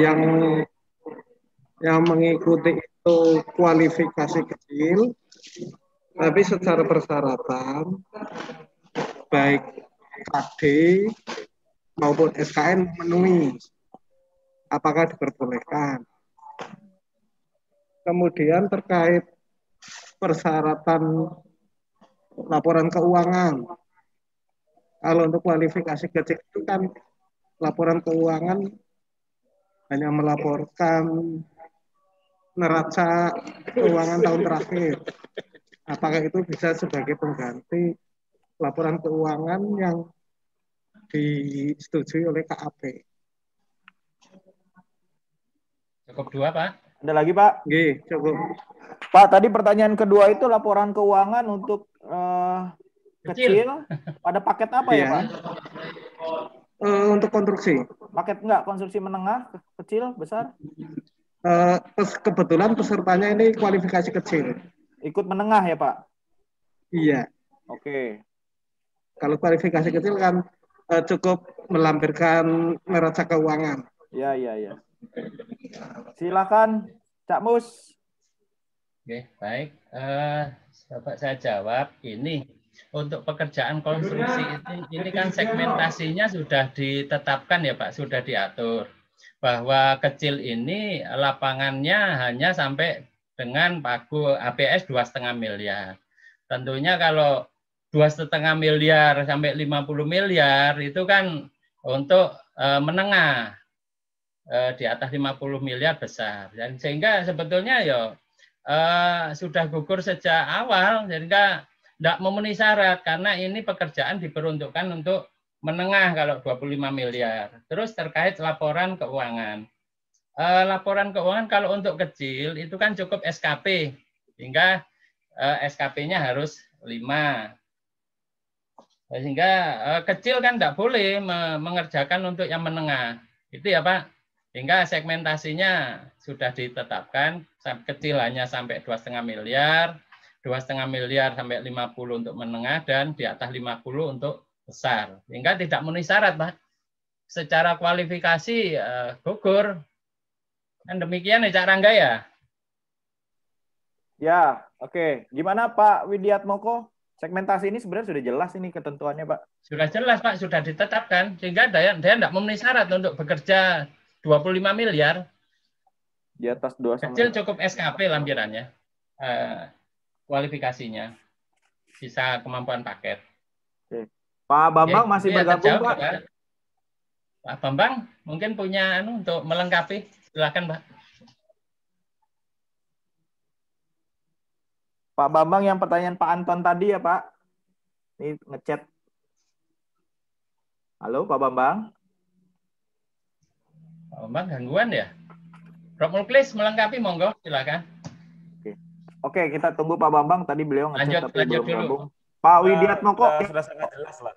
yang mengikuti itu kualifikasi kecil, tapi secara persyaratan baik KD maupun SKN memenuhi, apakah diperbolehkan? Kemudian terkait persyaratan laporan keuangan, kalau untuk kualifikasi kecil itu kan laporan keuangan hanya melaporkan neraca keuangan tahun terakhir. Apakah itu bisa sebagai pengganti laporan keuangan yang disetujui oleh KAP? Cukup dua, Pak. Ada lagi, Pak? Oke, cukup. Pak, tadi pertanyaan kedua itu laporan keuangan untuk kecil. Pada paket apa ya, Pak? Untuk konstruksi. Paket enggak, konstruksi menengah, kecil, besar? Kebetulan pesertanya ini kualifikasi kecil. Ikut menengah ya, Pak? Iya. Oke. Kalau kualifikasi kecil kan cukup melampirkan neraca keuangan. Iya, iya, iya. Silakan, Cak Mus. Oke, baik. Bapak saya jawab ini. Untuk pekerjaan konstruksi ini kan segmentasinya sudah ditetapkan ya Pak, sudah diatur. Bahwa kecil ini lapangannya hanya sampai dengan pagu APS 2,5 miliar. Tentunya kalau 2,5 miliar sampai 50 miliar itu kan untuk menengah. Di atas 50 miliar besar. Dan sehingga sebetulnya ya sudah gugur sejak awal, sehingga tidak memenuhi syarat karena ini pekerjaan diperuntukkan untuk menengah kalau 25 miliar. Terus terkait laporan keuangan. Laporan keuangan kalau untuk kecil itu kan cukup SKP, sehingga SKP-nya harus 5. Sehingga kecil kan tidak boleh mengerjakan untuk yang menengah. Itu ya Pak. Sehingga segmentasinya sudah ditetapkan, kecil hanya sampai 2,5 miliar, 2,5 miliar sampai 50 untuk menengah, dan di atas 50 untuk besar. Sehingga tidak memenuhi syarat, Pak. secara kualifikasi gugur. Kan demikian ya Cak Rangga ya? Ya, oke. Gimana Pak Widiatmoko? Segmentasi ini sebenarnya sudah jelas ini ketentuannya, Pak. Sudah jelas, Pak. Sudah ditetapkan. Sehingga dia tidak memenuhi syarat untuk bekerja 25 miliar. Di atas 2 sama Kecil cukup SKP lampirannya. Kualifikasinya. Bisa kemampuan paket. Oke. Pak Bambang masih bergabung, Pak? Pak Bambang mungkin punya untuk melengkapi. Silakan, Pak. Pak Bambang yang pertanyaan Pak Anton tadi ya, Pak. Ini ngechat. Halo, Pak Bambang. Pak Bambang gangguan ya? Prof. Muklis melengkapi, monggo, silakan. Oke, kita tunggu Pak Bambang. Tadi beliau ngechat tapi belum dulu. gabung. Pak Widiatmoko. Sudah sangat jelas lah.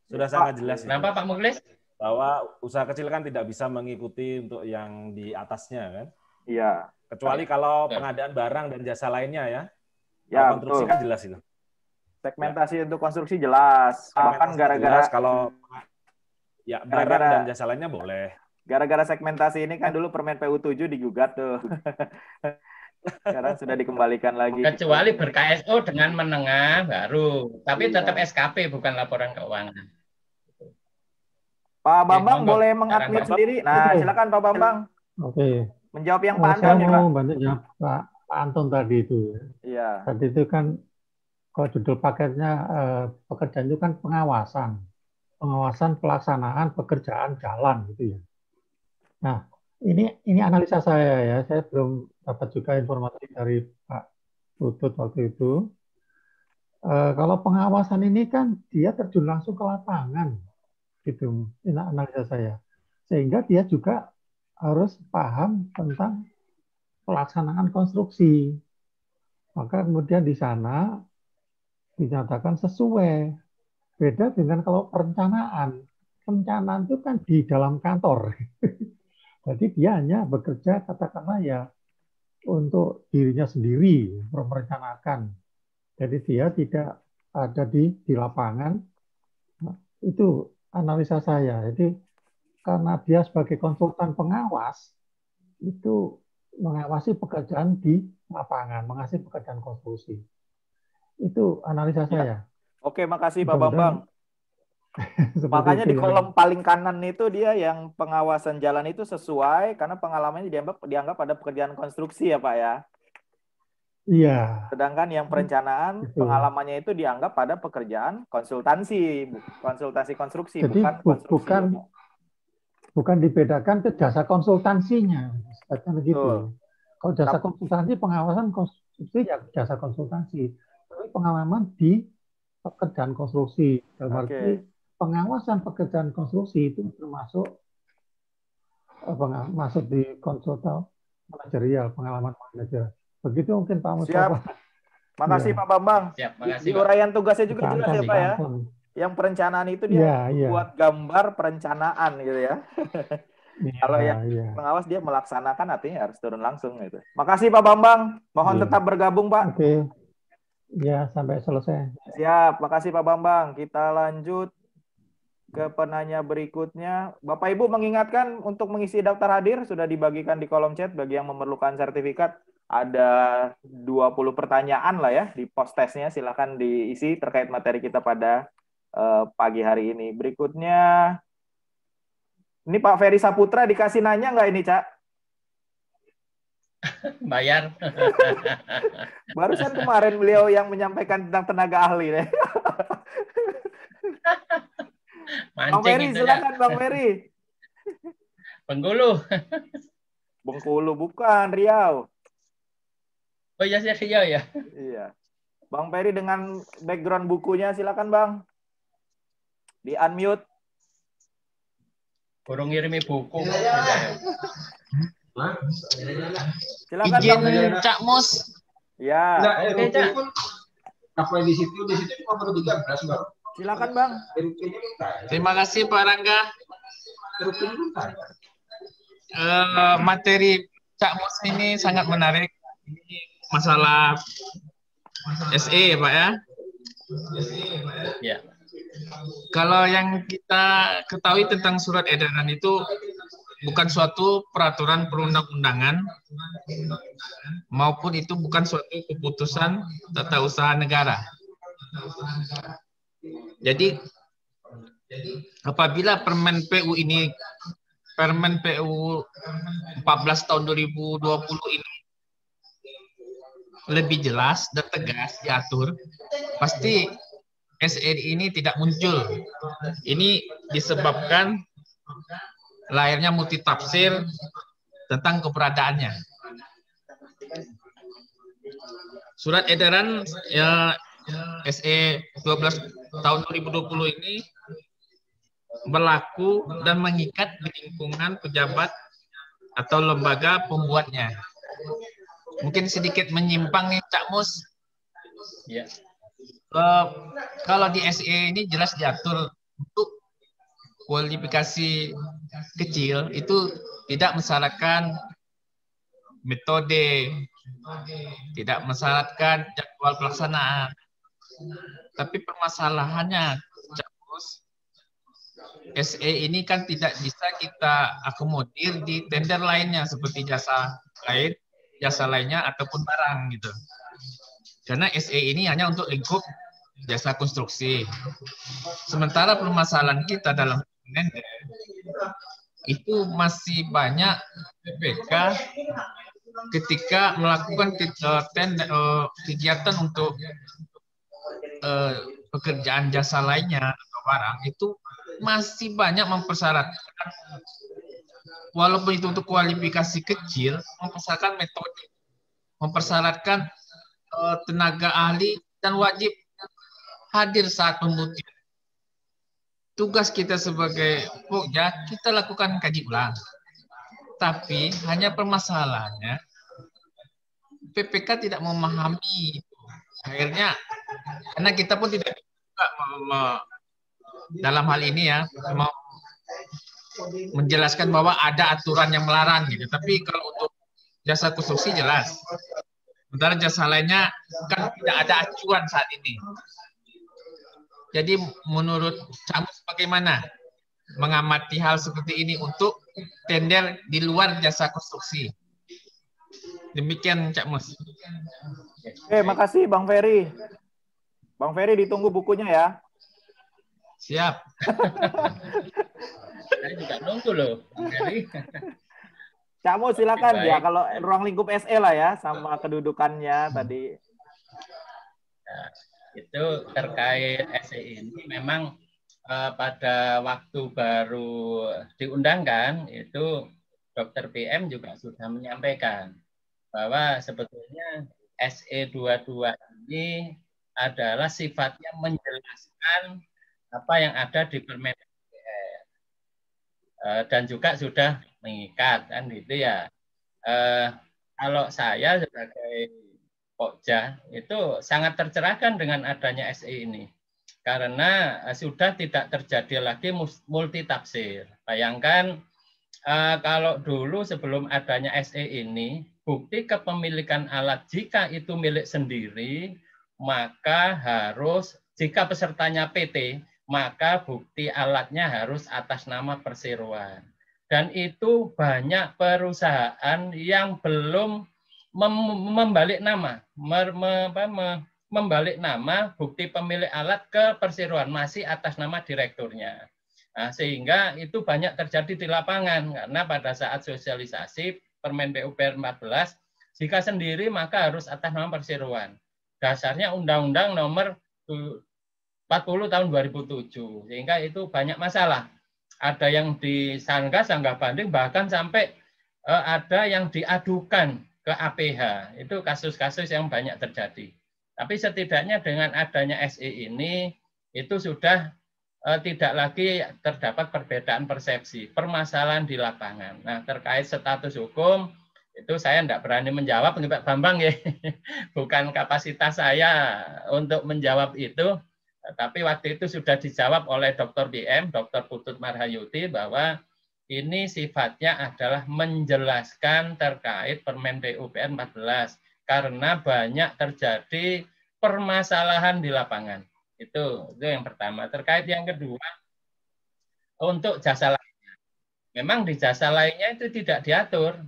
Sudah sangat jelas. Kenapa Pak Muklis? Bahwa usaha kecil kan tidak bisa mengikuti untuk yang di atasnya kan? Iya. Kecuali kalau pengadaan barang dan jasa lainnya ya. Ya, konstruksi betul. kan jelas itu. Segmentasi untuk konstruksi jelas. Bahkan gara-gara kalau ya barang dan jasa lainnya boleh. Gara-gara segmentasi ini kan dulu Permen PU 7 digugat tuh. Sekarang sudah dikembalikan lagi. Kecuali ber-KSO dengan menengah baru, tapi tetap SKP bukan laporan keuangan. Pak Bambang boleh mengadmit sendiri. Nah, silakan Pak Bambang. Oke. Menjawab yang Pak Anton saya ya, Pak. mau bantu jawab Pak Anton tadi itu. Iya. Tadi itu kan kalau judul paketnya pekerjaan itu kan pengawasan pelaksanaan pekerjaan jalan gitu ya. Nah, ini analisa saya ya. Saya belum dapat juga informasi dari Pak Putut waktu itu. Kalau pengawasan ini kan dia terjun langsung ke lapangan, gitu. Ini analisa saya. Sehingga dia juga harus paham tentang pelaksanaan konstruksi. Maka kemudian di sana dinyatakan sesuai. Beda dengan kalau perencanaan. Perencanaan itu kan di dalam kantor. Jadi dia hanya bekerja katakanlah ya untuk dirinya sendiri, merencanakan. Jadi dia tidak ada di lapangan. Nah, itu analisa saya. Jadi karena dia sebagai konsultan pengawas, itu mengawasi pekerjaan di lapangan, mengawasi pekerjaan konstruksi. Itu analisa saya. Oke, makasih Pak Bambang. Makanya di kolom paling kanan itu dia yang pengawasan jalan itu sesuai karena pengalamannya dianggap ada pekerjaan konstruksi ya Pak ya. Iya. Sedangkan yang perencanaan pengalamannya itu dianggap pada pekerjaan konsultasi konstruksi. Jadi bukan dibedakan ke jasa konsultansinya, seperti begitu. Kalau jasa konsultansi pengawasan konstruksi ya jasa konsultansi, tapi pengalaman di pekerjaan konstruksi. Dalam arti pengawasan pekerjaan konstruksi itu termasuk masuk di konsultan manajerial, pengalaman manajerial. Begitu mungkin Pak Mustafa. Siap. Makasih Pak Bambang. Siap, makasih, di uraian tugasnya juga jelas ya Pak ya. Yang perencanaan itu dia buat gambar perencanaan gitu ya. Kalau yang pengawas dia melaksanakan artinya harus turun langsung gitu. Makasih Pak Bambang. Mohon tetap bergabung Pak. Oke. Ya, sampai selesai. Siap, makasih Pak Bambang. Kita lanjut ke penanya berikutnya. Bapak Ibu mengingatkan untuk mengisi daftar hadir sudah dibagikan di kolom chat bagi yang memerlukan sertifikat. Ada 20 pertanyaan lah ya di post testnya. Silakan diisi terkait materi kita pada pagi hari ini. Berikutnya, ini Pak Ferry Saputra dikasih nanya nggak ini, Cak? Bayar. Barusan kemarin beliau yang menyampaikan tentang tenaga ahli. Bang Ferry, silakan Bang Ferry. Bengkulu. Bengkulu bukan, Riau. Oh iya, Riau ya. Iya. Bang Ferry dengan background bukunya, silakan Bang. Di unmute. Kurang ngirimi buku. Silakan Izin Cak Mus. Ya. Oke, Cak. Apa di situ 13, Bang. Silakan Bang. Terima kasih Pak Rangga. Materi Cak Mus ini sangat menarik. Ini masalah SE, Pak ya. Ya. Kalau yang kita ketahui tentang surat edaran itu bukan suatu peraturan perundang-undangan maupun itu bukan suatu keputusan tata usaha negara. Jadi apabila Permen PU 14 tahun 2020 ini lebih jelas dan tegas diatur, pasti SE ini tidak muncul. Ini disebabkan lahirnya multitafsir tentang keberadaannya. Surat edaran SE 12 tahun 2020 ini berlaku dan mengikat di lingkungan pejabat atau lembaga pembuatnya. Mungkin sedikit menyimpang nih Cak Mus. Ya. Kalau di SE ini jelas diatur untuk kualifikasi kecil itu tidak mensyaratkan metode, tidak mensyaratkan jadwal pelaksanaan. Tapi permasalahannya, Cak Mus, SE ini kan tidak bisa kita akomodir di tender lainnya seperti jasa lainnya ataupun barang gitu. Karena SE ini hanya untuk lingkup jasa konstruksi. Sementara permasalahan kita dalam itu masih banyak PPK ketika melakukan kegiatan untuk pekerjaan jasa lainnya atau barang itu masih banyak mempersyaratkan, walaupun itu untuk kualifikasi kecil, mempersyaratkan metode, mempersyaratkan tenaga ahli dan wajib hadir saat pembuktian. Tugas kita sebagai Pokja, kita lakukan kaji ulang. Tapi hanya permasalahannya, PPK tidak memahami itu. Akhirnya, karena kita pun tidak juga dalam hal ini ya, mau menjelaskan bahwa ada aturan yang melarang gitu. Tapi kalau untuk jasa konstruksi jelas. Sementara jasa lainnya kan tidak ada acuan saat ini. Jadi menurut Camus bagaimana mengamati hal seperti ini untuk tender di luar jasa konstruksi? Demikian Cak Mus. Oke, makasih Bang Ferry. Bang Ferry ditunggu bukunya ya. Siap. Saya juga nunggu loh, Bang Ferry. Cak Mus silakan Baik. ya, kalau ruang lingkup SE lah ya, sama kedudukannya tadi. Nah, itu terkait SE ini memang pada waktu baru diundangkan itu Dr. PM juga sudah menyampaikan bahwa sebetulnya SE 22 ini adalah sifatnya menjelaskan apa yang ada di Permen PUPR. Dan juga sudah mengikat kan gitu ya. Kalau saya sebagai Pokja itu sangat tercerahkan dengan adanya SE ini karena sudah tidak terjadi lagi multitafsir. Bayangkan kalau dulu sebelum adanya SE ini, bukti kepemilikan alat jika itu milik sendiri, maka harus jika pesertanya PT, maka bukti alatnya harus atas nama perseroan. Dan itu banyak perusahaan yang belum membalik nama, membalik nama bukti pemilik alat ke perseroan, masih atas nama direkturnya. Nah, sehingga itu banyak terjadi di lapangan, karena pada saat sosialisasi Permen PUPR 14, jika sendiri maka harus atas nama perseroan. Dasarnya Undang-Undang Nomor 40 tahun 2007, sehingga itu banyak masalah. Ada yang disanggah, sanggah banding, bahkan sampai ada yang diadukan ke APH. Itu kasus-kasus yang banyak terjadi. Tapi setidaknya dengan adanya SE ini, itu sudah tidak lagi terdapat perbedaan persepsi, permasalahan di lapangan. Nah, terkait status hukum, itu saya tidak berani menjawab, Pak Bambang ya. Bukan kapasitas saya untuk menjawab itu. Tapi waktu itu sudah dijawab oleh Dr. BM, Dr. Putut Marhayuti, bahwa ini sifatnya adalah menjelaskan terkait Permen PUPR 14 karena banyak terjadi permasalahan di lapangan. Itu yang pertama. Terkait yang kedua, untuk jasa lainnya. Memang di jasa lainnya itu tidak diatur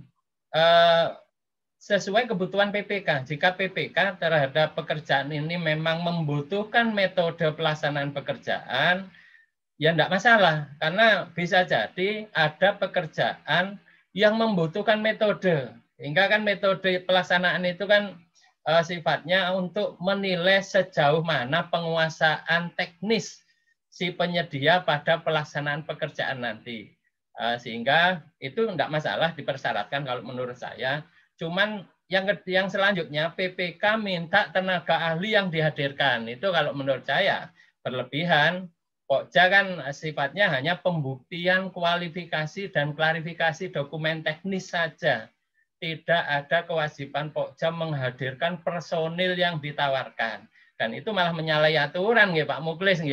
sesuai kebutuhan PPK. Jika PPK terhadap pekerjaan ini memang membutuhkan metode pelaksanaan pekerjaan, ya tidak masalah. Karena bisa jadi ada pekerjaan yang membutuhkan metode. Hingga kan metode pelaksanaan itu kan sifatnya untuk menilai sejauh mana penguasaan teknis si penyedia pada pelaksanaan pekerjaan nanti. Sehingga itu tidak masalah dipersyaratkan kalau menurut saya. Cuman yang selanjutnya PPK minta tenaga ahli yang dihadirkan. Itu kalau menurut saya berlebihan. Pokja kan sifatnya hanya pembuktian kualifikasi dan klarifikasi dokumen teknis saja. Tidak ada kewajiban Pokja menghadirkan personil yang ditawarkan. Dan itu malah menyalahi aturan ya Pak Muklis.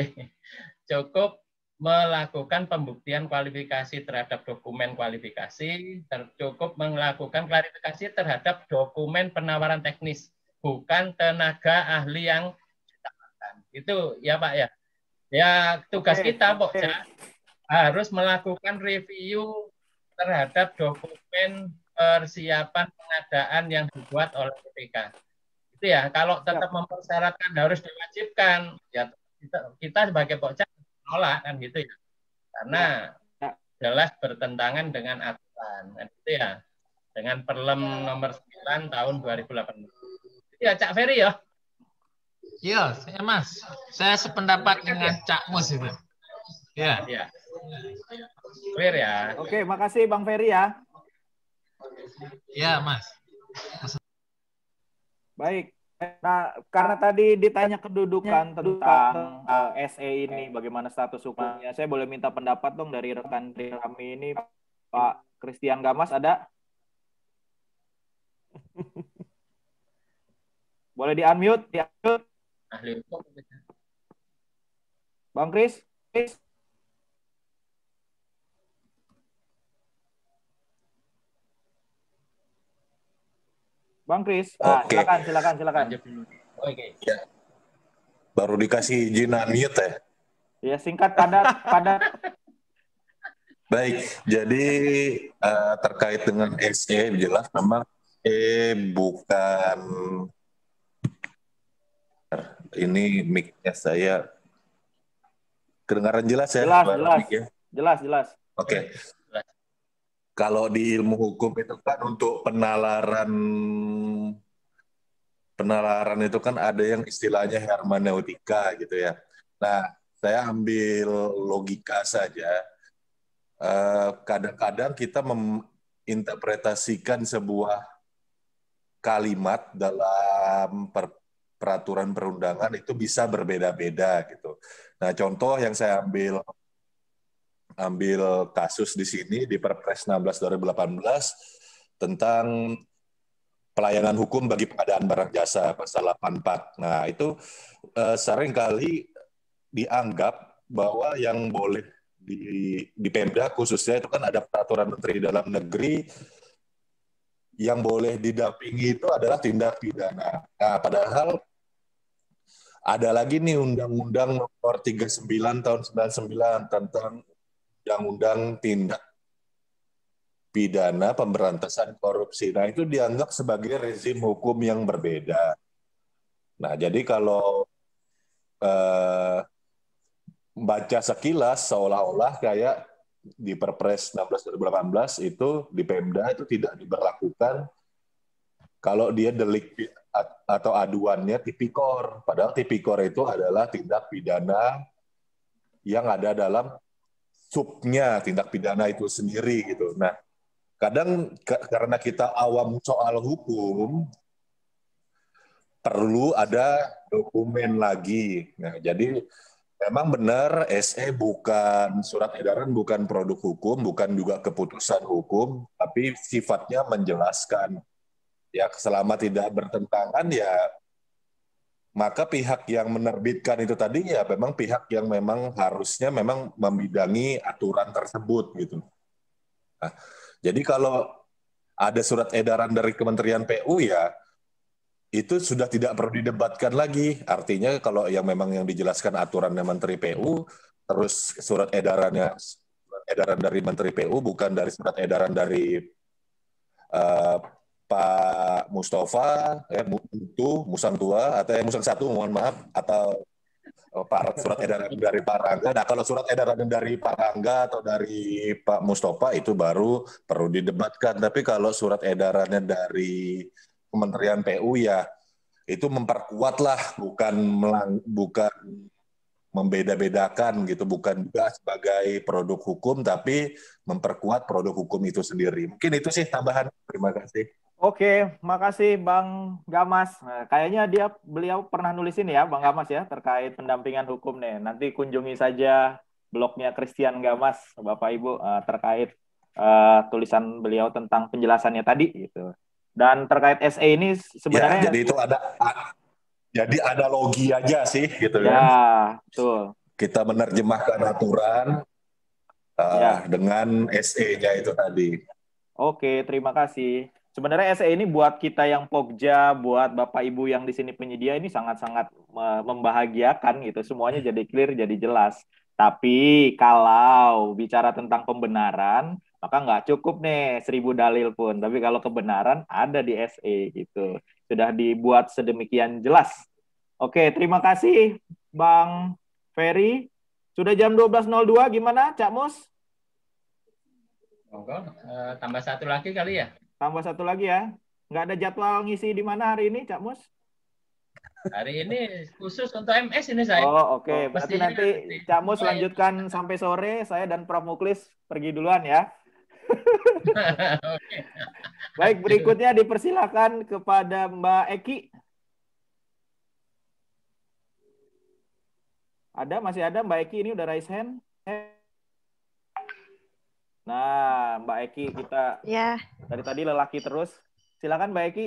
Cukup melakukan pembuktian kualifikasi terhadap dokumen kualifikasi, cukup melakukan klarifikasi terhadap dokumen penawaran teknis, bukan tenaga ahli yang ditawarkan. Itu ya Pak ya. Ya tugas kita Pokja harus melakukan review terhadap dokumen persiapan pengadaan yang dibuat oleh PPK. Itu ya, kalau tetap mempersyaratkan harus diwajibkan, ya kita sebagai Pokja menolak kan gitu ya. Karena jelas bertentangan dengan aturan. Dan itu ya, dengan Perlem nomor 9 tahun 2018. Itu ya Cak Ferry ya. Iya, saya Mas. Saya sependapat dengan Cak Mus itu. Ya. Ya. Clear ya. Oke, makasih Bang Ferry ya. Ya, Mas. Baik. Nah, karena tadi ditanya kedudukan tentang SE ini, bagaimana status hukumnya, saya boleh minta pendapat dong dari rekan kami ini, Pak Christian Gamas, ada? Boleh di-unmute? Ahli hukum. Bang Chris? Bang Chris, Oke. Silakan. Oke. Ya. Baru dikasih izin unmute ya. Ya, singkat padat. Baik, jadi terkait dengan SE jelas memang bukan ini mic-nya saya kedengaran jelas ya? Jelas. Oke. Kalau di ilmu hukum itu kan untuk penalaran itu kan ada yang istilahnya hermeneutika gitu ya. Nah, saya ambil logika saja. Kadang-kadang kita menginterpretasikan sebuah kalimat dalam peraturan perundangan itu bisa berbeda-beda gitu. Nah, contoh yang saya ambil kasus di sini di Perpres 16 2018 tentang pelayanan hukum bagi pengadaan barang jasa pasal 84. Nah, itu seringkali dianggap bahwa yang boleh di Pemda khususnya itu kan ada peraturan Menteri Dalam Negeri yang boleh didampingi itu adalah tindak pidana. Nah, padahal ada lagi nih Undang-Undang Nomor 39 tahun 99 tentang Undang-Undang Tindak Pidana Pemberantasan Korupsi. Nah, itu dianggap sebagai rezim hukum yang berbeda. Nah, jadi kalau baca sekilas seolah-olah kayak di Perpres 16 2018 itu di Pemda itu tidak diberlakukan kalau dia delik atau aduannya tipikor. Padahal tipikor itu adalah tindak pidana yang ada dalam subnya tindak pidana itu sendiri gitu. Nah, kadang karena kita awam soal hukum, perlu ada dokumen lagi. Nah, jadi memang benar SE bukan surat edaran, bukan produk hukum, bukan juga keputusan hukum, tapi sifatnya menjelaskan. Ya, selama tidak bertentangan ya maka pihak yang menerbitkan itu tadi ya memang pihak yang memang harusnya memang membidangi aturan tersebut gitu. Nah, jadi kalau ada surat edaran dari Kementerian PU ya itu sudah tidak perlu didebatkan lagi. Artinya kalau yang memang yang dijelaskan aturannya Menteri PU, terus surat edaran dari Menteri PU, bukan dari surat edaran dari Pak Mustafa, Musang Tua, atau Musang Satu, mohon maaf, atau surat edaran dari Pak Rangga. Nah, kalau surat edaran dari Pak Rangga atau dari Pak Mustafa itu baru perlu didebatkan. Tapi kalau surat edarannya dari Kementerian PU ya itu memperkuat lah, bukan membeda-bedakan gitu, bukan juga sebagai produk hukum, tapi memperkuat produk hukum itu sendiri. Mungkin itu sih tambahan. Terima kasih. Oke, makasih Bang Gamas. Nah, kayaknya beliau pernah nulisin ya, Bang Gamas ya, terkait pendampingan hukum nih. Nanti kunjungi saja blognya Christian Gamas, Bapak Ibu, terkait tulisan beliau tentang penjelasannya tadi gitu. Dan terkait SE ini sebenarnya ya, jadi itu ada logi aja sih gitu ya, kan. Betul. Kita menerjemahkan aturan dengan SE-nya itu tadi. Oke, terima kasih. Sebenarnya SE ini buat kita yang Pokja, buat Bapak Ibu yang di sini penyedia ini sangat-sangat membahagiakan gitu. Semuanya jadi clear, jadi jelas. Tapi kalau bicara tentang pembenaran, maka nggak cukup nih 1000 dalil pun. Tapi kalau kebenaran ada di SE gitu. Sudah dibuat sedemikian jelas. Oke, terima kasih Bang Ferry. Sudah jam 12.02, gimana Cak Mus? Tambah satu lagi kali ya? Tambah satu lagi ya. Nggak ada jadwal ngisi di mana hari ini, Cak Mus? Hari ini khusus untuk MS ini saya. Oh, oke. Berarti nanti Cak Mus lanjutkan sampai sore. Saya dan Prof. Muklis pergi duluan ya. Okay. Baik, berikutnya dipersilakan kepada Mbak Eki. Masih ada Mbak Eki, ini udah raise hand. Nah, Mbak Eki, kita dari tadi lelaki terus. Silakan Mbak Eki.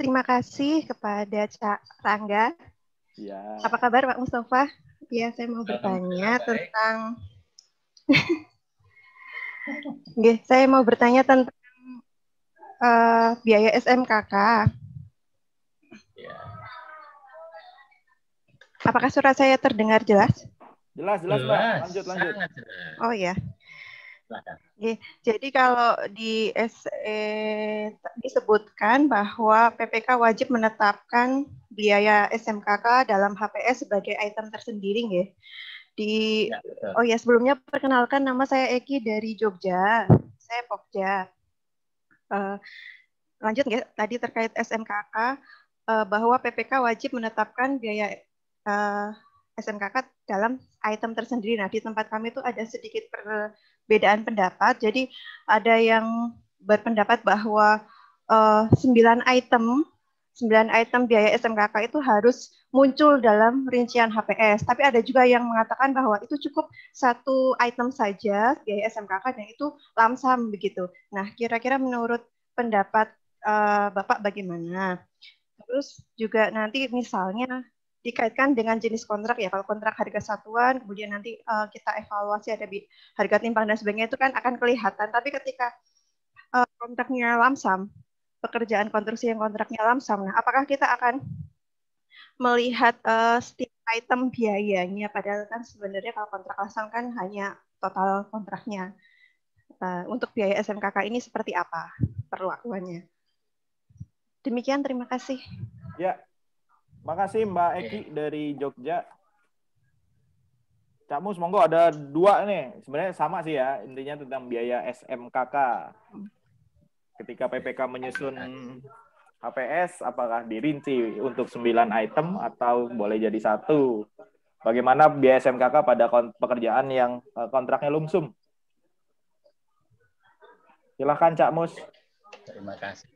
Terima kasih kepada Cak Rangga. Ya. Apa kabar Pak Mustafa? Ya, saya mau bertanya tentang saya mau bertanya tentang biaya SMKK. Ya. Apakah surat saya terdengar jelas? Jelas, Mbak. Lanjut. Oh ya. Jadi kalau di SE disebutkan bahwa PPK wajib menetapkan biaya SMKK dalam HPS sebagai item tersendiri, nggih. Sebelumnya perkenalkan, nama saya Eki dari Jogja. Saya Pokja. Lanjut nggih, tadi terkait SMKK bahwa PPK wajib menetapkan biaya SMKK dalam item tersendiri. Nah, di tempat kami itu ada sedikit perbedaan pendapat. Jadi ada yang berpendapat bahwa 9 item biaya SMKK itu harus muncul dalam rincian HPS. Tapi ada juga yang mengatakan bahwa itu cukup 1 item saja biaya SMKK dan itu lamsam begitu. Nah, kira-kira menurut pendapat Bapak bagaimana? Terus juga nanti misalnya dikaitkan dengan jenis kontrak ya. Kalau kontrak harga satuan, kemudian nanti kita evaluasi ada harga timbang dan sebagainya, itu kan akan kelihatan. Tapi ketika kontraknya lamsam, pekerjaan konstruksi yang kontraknya lamsam, nah apakah kita akan melihat setiap item biayanya? Padahal kan sebenarnya kalau kontrak lamsam kan hanya total kontraknya. Untuk biaya SMKK ini seperti apa perlakuannya? Demikian, terima kasih. Ya. Makasih Mbak Eki dari Jogja. Cak Mus, monggo, ada 2 nih. Sebenarnya sama sih ya, intinya tentang biaya SMKK. Ketika PPK menyusun HPS, apakah dirinci untuk 9 item atau boleh jadi 1? Bagaimana biaya SMKK pada pekerjaan yang kontraknya lumsum? Silakan Cak Mus. Terima kasih.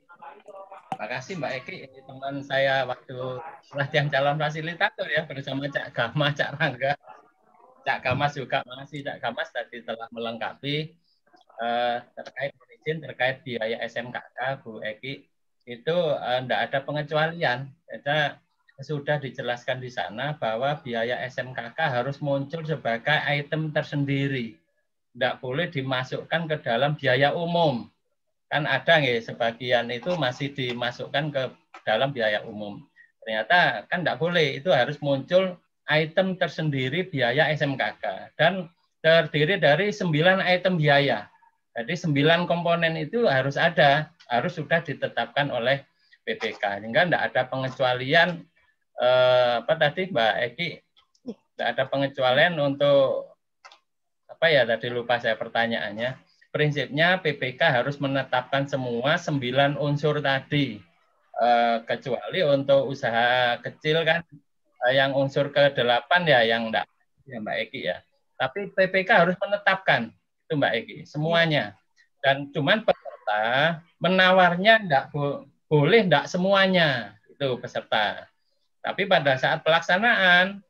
Terima kasih Mbak Eki, teman saya waktu pelatihan calon fasilitator ya, bersama Cak Gamas, Cak Rangga. Cak Gamas juga, makasih Cak Gamas tadi telah melengkapi terkait biaya SMKK, Bu Eki. Itu tidak ada pengecualian. Kita sudah dijelaskan di sana bahwa biaya SMKK harus muncul sebagai item tersendiri. Tidak boleh dimasukkan ke dalam biaya umum. Kan ada nggih sebagian itu masih dimasukkan ke dalam biaya umum. Ternyata kan tidak boleh, itu harus muncul item tersendiri biaya SMKK dan terdiri dari 9 item biaya. Jadi 9 komponen itu harus ada, harus sudah ditetapkan oleh PPK. Sehingga tidak ada pengecualian apa tadi Mbak Eki, tidak ada pengecualian untuk apa ya, tadi lupa saya pertanyaannya. Prinsipnya PPK harus menetapkan semua 9 unsur tadi. Kecuali untuk usaha kecil kan yang unsur ke-8 ya yang enggak ya Mbak Eki ya. Tapi PPK harus menetapkan itu Mbak Eki semuanya. Dan cuman peserta menawarnya enggak boleh enggak semuanya itu peserta. Tapi pada saat pelaksanaan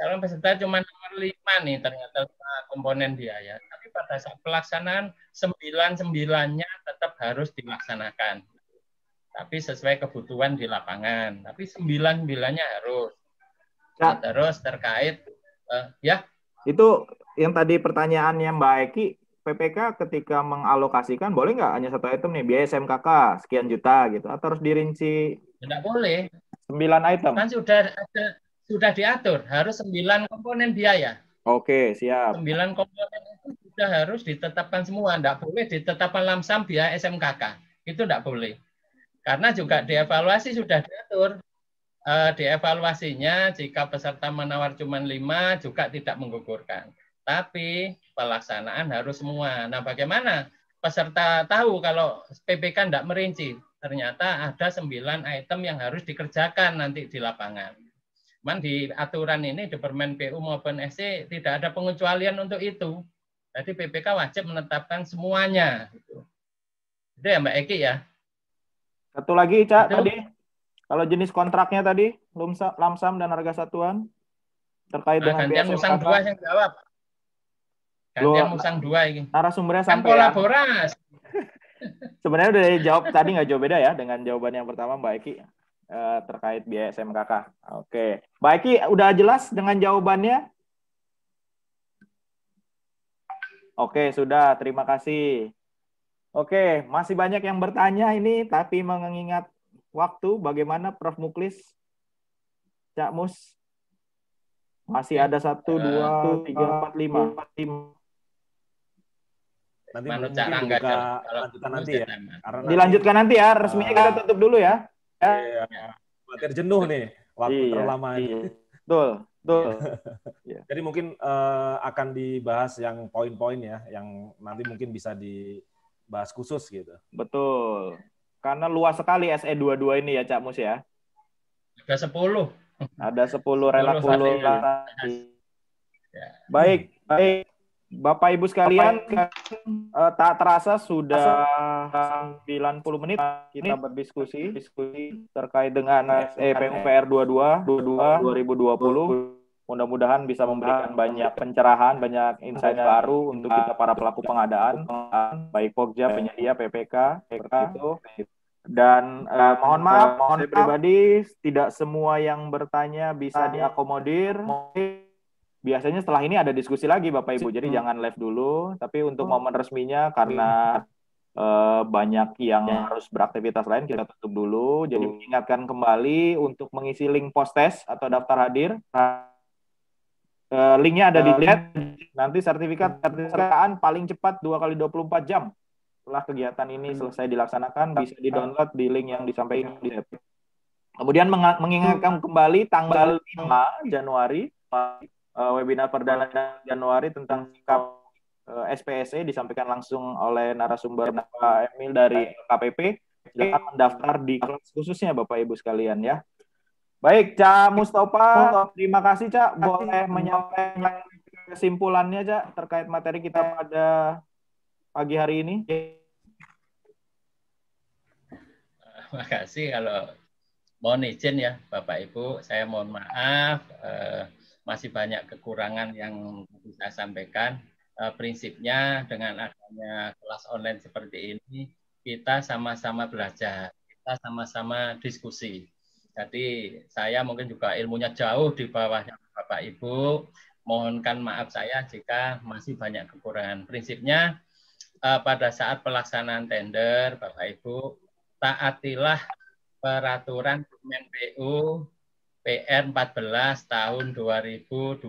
kalau peserta cuma nomor 5 nih ternyata komponen biaya. Tapi pada saat pelaksanaan 9-9-nya tetap harus dilaksanakan. Tapi sesuai kebutuhan di lapangan. Tapi 9-9-nya harus. Ya. Terus terkait ya. Itu yang tadi pertanyaannya Mbak Eki, PPK ketika mengalokasikan boleh nggak hanya satu item nih biaya SMKK sekian juta gitu atau harus dirinci? Tidak boleh. 9 item. Kan sudah diatur harus 9 komponen biaya. Oke, siap. 9 komponen itu sudah harus ditetapkan semua. Tidak boleh ditetapkan lamsam biaya SMKK. Itu tidak boleh. Karena juga dievaluasi sudah diatur. Dievaluasinya jika peserta menawar cuma 5 juga tidak menggugurkan. Tapi pelaksanaan harus semua. Nah, bagaimana peserta tahu kalau PPK tidak merinci? Ternyata ada 9 item yang harus dikerjakan nanti di lapangan. Cuman di aturan ini di Permen PU maupun SC tidak ada pengecualian untuk itu. Jadi PPK wajib menetapkan semuanya. Itu ya Mbak Eki ya. Satu lagi Cak tadi. Kalau jenis kontraknya tadi, lamsam dan harga satuan terkait dengan gantian musang 2 yang jawab. Gantian musang 2 ini. Narasumbernya kan sampai kolaborasi. Sebenarnya udah dijawab tadi, nggak jauh beda ya dengan jawaban yang pertama Mbak Eki terkait biaya SMKK. Oke, Mbak Eki udah jelas dengan jawabannya? Oke, sudah. Terima kasih. Oke, masih banyak yang bertanya ini, tapi mengingat waktu, bagaimana Prof. Muklis? Cak Mus? Masih ada 1, 2, 3, 4, 5. Nanti mungkin buka lanjutan nanti ya. Karena dilanjutkan nanti ya, resminya kita tutup dulu ya. Iya, materi jenuh nih, waktu terlalu lama. Betul. Jadi mungkin akan dibahas yang poin-poin ya, yang nanti mungkin bisa dibahas khusus gitu. Betul. Karena luas sekali SE22 ini ya Cak Mus ya. Ada 10. Ada 10 relakulum. Baik. Bapak Ibu sekalian, tak terasa sudah 90 menit kita berdiskusi terkait dengan SE PUPR 2020. Mudah-mudahan bisa memberikan banyak pencerahan, banyak insight baru untuk kita para pelaku pengadaan, baik Pokja, penyedia, PPK, itu. Dan mohon maaf, saya pribadi tidak semua yang bertanya bisa diakomodir. Biasanya setelah ini ada diskusi lagi Bapak Ibu, jadi jangan live dulu. Tapi untuk momen resminya karena banyak yang harus beraktivitas lain, kita tutup dulu. Jadi mengingatkan kembali untuk mengisi link post-test atau daftar hadir. Linknya ada di chat. Nanti sertifikat paling cepat 2x24 jam setelah kegiatan ini selesai dilaksanakan bisa di-download di link yang disampaikan di chat. Kemudian mengingatkan kembali tanggal 5 Januari webinar perdana Januari tentang sikap SPSE disampaikan langsung oleh narasumber Pak Emil dari KPP. Silakan mendaftar di kelas khususnya Bapak Ibu sekalian ya. Baik, Cak Mustafa, terima kasih Cak, boleh menyampaikan kesimpulannya Cak terkait materi kita pada pagi hari ini. Terima kasih. Kalau mohon izin ya Bapak Ibu, saya mohon maaf masih banyak kekurangan yang bisa saya sampaikan. Prinsipnya dengan adanya kelas online seperti ini, kita sama-sama belajar, kita sama-sama diskusi. Jadi saya mungkin juga ilmunya jauh di bawahnya Bapak Ibu. Mohonkan maaf saya jika masih banyak kekurangan. Prinsipnya pada saat pelaksanaan tender, Bapak Ibu, taatilah peraturan Kemenpu PR 14 tahun 2020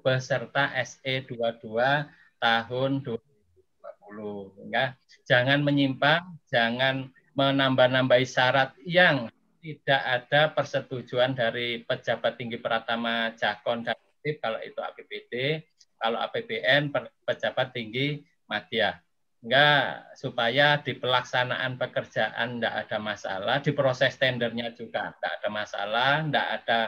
beserta SE 22 tahun 2020. Ya. Jangan menyimpang, jangan menambah-nambahi syarat yang tidak ada persetujuan dari pejabat tinggi Pratama Jakon dan aktif, kalau itu APBD, kalau APBN pejabat tinggi Madya. Enggak, supaya di pelaksanaan pekerjaan tidak ada masalah, di proses tendernya juga tidak ada masalah, tidak ada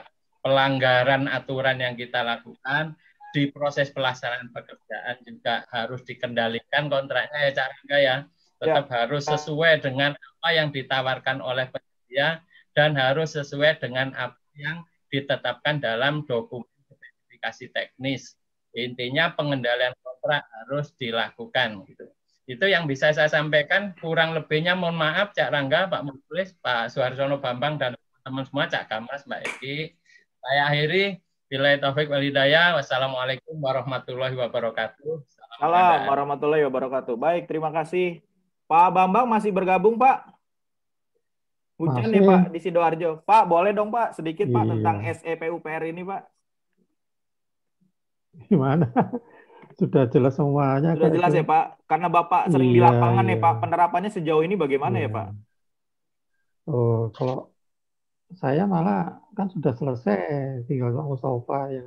pelanggaran aturan yang kita lakukan, di proses pelaksanaan pekerjaan juga harus dikendalikan kontraknya ya Cak Rangga ya, tetap harus sesuai dengan apa yang ditawarkan oleh penyedia dan harus sesuai dengan apa yang ditetapkan dalam dokumen spesifikasi teknis. Intinya pengendalian kontrak harus dilakukan gitu. Itu yang bisa saya sampaikan, kurang lebihnya mohon maaf Cak Rangga, Pak Mukhlis, Pak Suharsono Bambang, dan teman semua, Cak Kamas, Mbak Eki. Saya akhiri, billahi taufik wal hidayah, wassalamualaikum warahmatullahi wabarakatuh. Salam warahmatullahi wabarakatuh. Baik, terima kasih. Pak Bambang masih bergabung, Pak? Hujan nih Pak di Sidoarjo. Pak, boleh dong Pak, sedikit Pak tentang SE PUPR ini Pak. Gimana? Sudah jelas semuanya. Sudah jelas ya Pak, karena Bapak sering di lapangan ya Pak, penerapannya sejauh ini bagaimana ya Pak? Oh, kalau saya malah kan sudah selesai, tinggal Pak Mustafa yang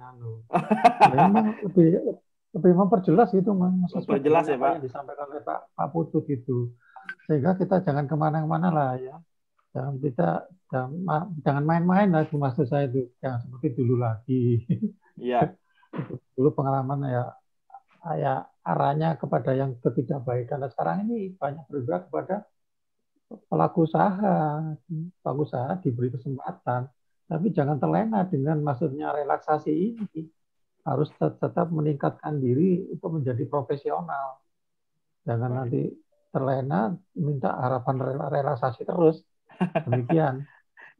memang lebih memperjelas gitu Mas. Memperjelas ya Pak. Yang disampaikan oleh Pak Putut itu, sehingga kita jangan kemana-mana lah ya. Jangan main-main lah, maksud saya itu, jangan seperti dulu lagi. Iya. Dulu pengalaman ya arahnya kepada yang ketidakbaikan. Nah, sekarang ini banyak bergerak kepada pelaku usaha. Pelaku usaha diberi kesempatan, tapi jangan terlena dengan maksudnya relaksasi ini. Harus tetap meningkatkan diri untuk menjadi profesional. Jangan nanti terlena minta harapan relaksasi terus. Demikian.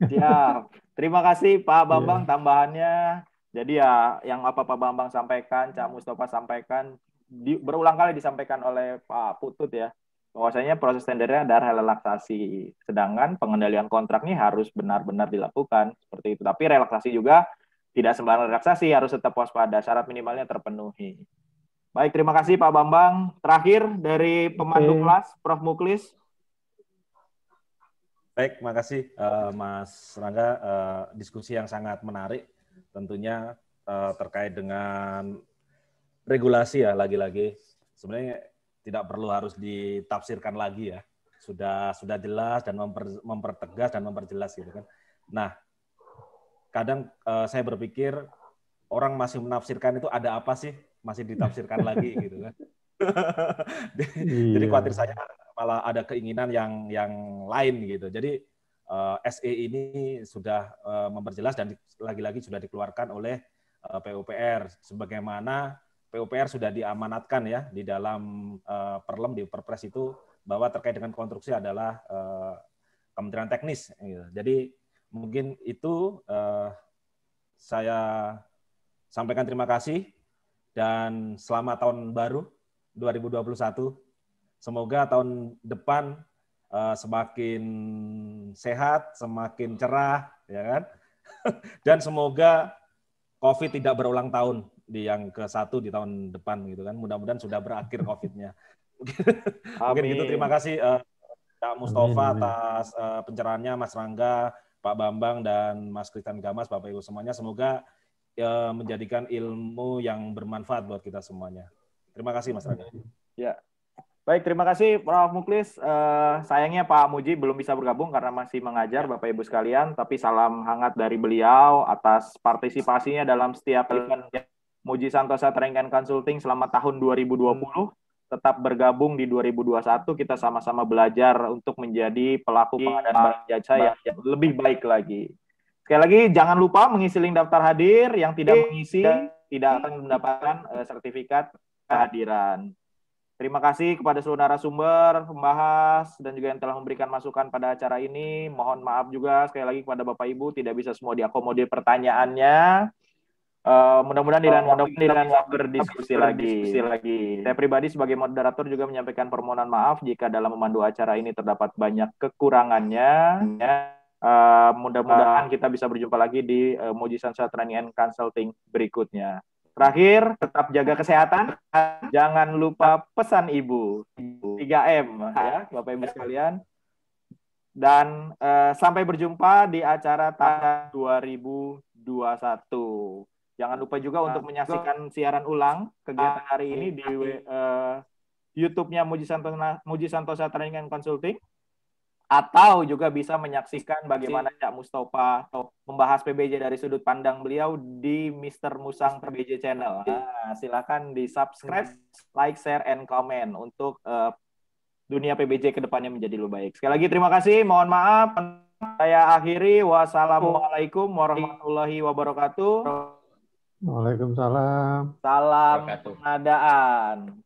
Siap. Terima kasih Pak Bambang tambahannya. Jadi ya yang apa Pak Bambang sampaikan, Cak Mustafa sampaikan, berulang kali disampaikan oleh Pak Putut ya, bahwasanya proses tendernya adalah relaksasi, sedangkan pengendalian kontrak ini harus benar-benar dilakukan seperti itu. Tapi relaksasi juga tidak sembarang relaksasi, harus tetap waspada, syarat minimalnya terpenuhi. Baik, terima kasih Pak Bambang. Terakhir dari pemandu kelas, Prof. Mukhlis. Baik, makasih Mas Rangga, diskusi yang sangat menarik. Tentunya terkait dengan regulasi ya, lagi-lagi sebenarnya tidak perlu harus ditafsirkan lagi ya, sudah jelas dan mempertegas dan memperjelas gitu kan. Nah, kadang saya berpikir orang masih menafsirkan itu ada apa sih, masih ditafsirkan lagi gitu kan. Jadi khawatir saya malah ada keinginan yang lain gitu. Jadi SE ini sudah memperjelas dan lagi-lagi sudah dikeluarkan oleh PUPR, sebagaimana PUPR sudah diamanatkan ya di dalam Perlem, di Perpres itu, bahwa terkait dengan konstruksi adalah Kementerian Teknis. Gitu. Jadi mungkin itu saya sampaikan terima kasih dan selamat tahun baru 2021. Semoga tahun depan semakin sehat, semakin cerah, ya kan? Dan semoga COVID tidak berulang tahun di yang ke-1 di tahun depan gitu kan. Mudah-mudahan sudah berakhir COVID-nya. Mungkin gitu. Terima kasih Pak Mustafa atas pencerahannya, Mas Rangga, Pak Bambang, dan Mas Kristian Gamas, Bapak Ibu semuanya. Semoga menjadikan ilmu yang bermanfaat buat kita semuanya. Terima kasih Mas Rangga. Ya. Baik, terima kasih Prof. Mukhlis. Sayangnya Pak Muji belum bisa bergabung karena masih mengajar Bapak Ibu sekalian, tapi salam hangat dari beliau atas partisipasinya dalam setiap event Muji Santosa Training and Consulting selama tahun 2020. Tetap bergabung di 2021, kita sama-sama belajar untuk menjadi pelaku pengadaan barang jasa yang lebih baik lagi. Sekali lagi, jangan lupa mengisi link daftar hadir. Yang tidak mengisi tidak akan mendapatkan sertifikat kehadiran. Terima kasih kepada seluruh narasumber, pembahas, dan juga yang telah memberikan masukan pada acara ini. Mohon maaf juga sekali lagi kepada Bapak Ibu, tidak bisa semua diakomodir pertanyaannya. Mudah-mudahan di lain waktu berdiskusi lagi. Saya pribadi sebagai moderator juga menyampaikan permohonan maaf jika dalam memandu acara ini terdapat banyak kekurangannya. Mudah-mudahan kita bisa berjumpa lagi di Mujizan Sosa Training and Consulting berikutnya. Terakhir, tetap jaga kesehatan. Jangan lupa pesan Ibu 3M ya, Bapak Ibu sekalian. Dan sampai berjumpa di acara tahun 2021. Jangan lupa juga untuk menyaksikan siaran ulang kegiatan hari ini di YouTube-nya Muji Santosa Training and Consulting. Atau juga bisa menyaksikan bagaimana Cak Mustafa membahas PBJ dari sudut pandang beliau di Mr. Musang PBJ Channel. Nah, silakan di subscribe, like, share, and comment untuk dunia PBJ kedepannya menjadi lebih baik. Sekali lagi terima kasih, mohon maaf. Saya akhiri, wassalamualaikum warahmatullahi wabarakatuh. Waalaikumsalam. Salam pengadaan.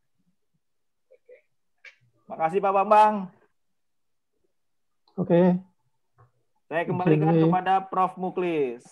Makasih Pak Bambang. Oke. Saya kembalikan kepada Prof. Muklis.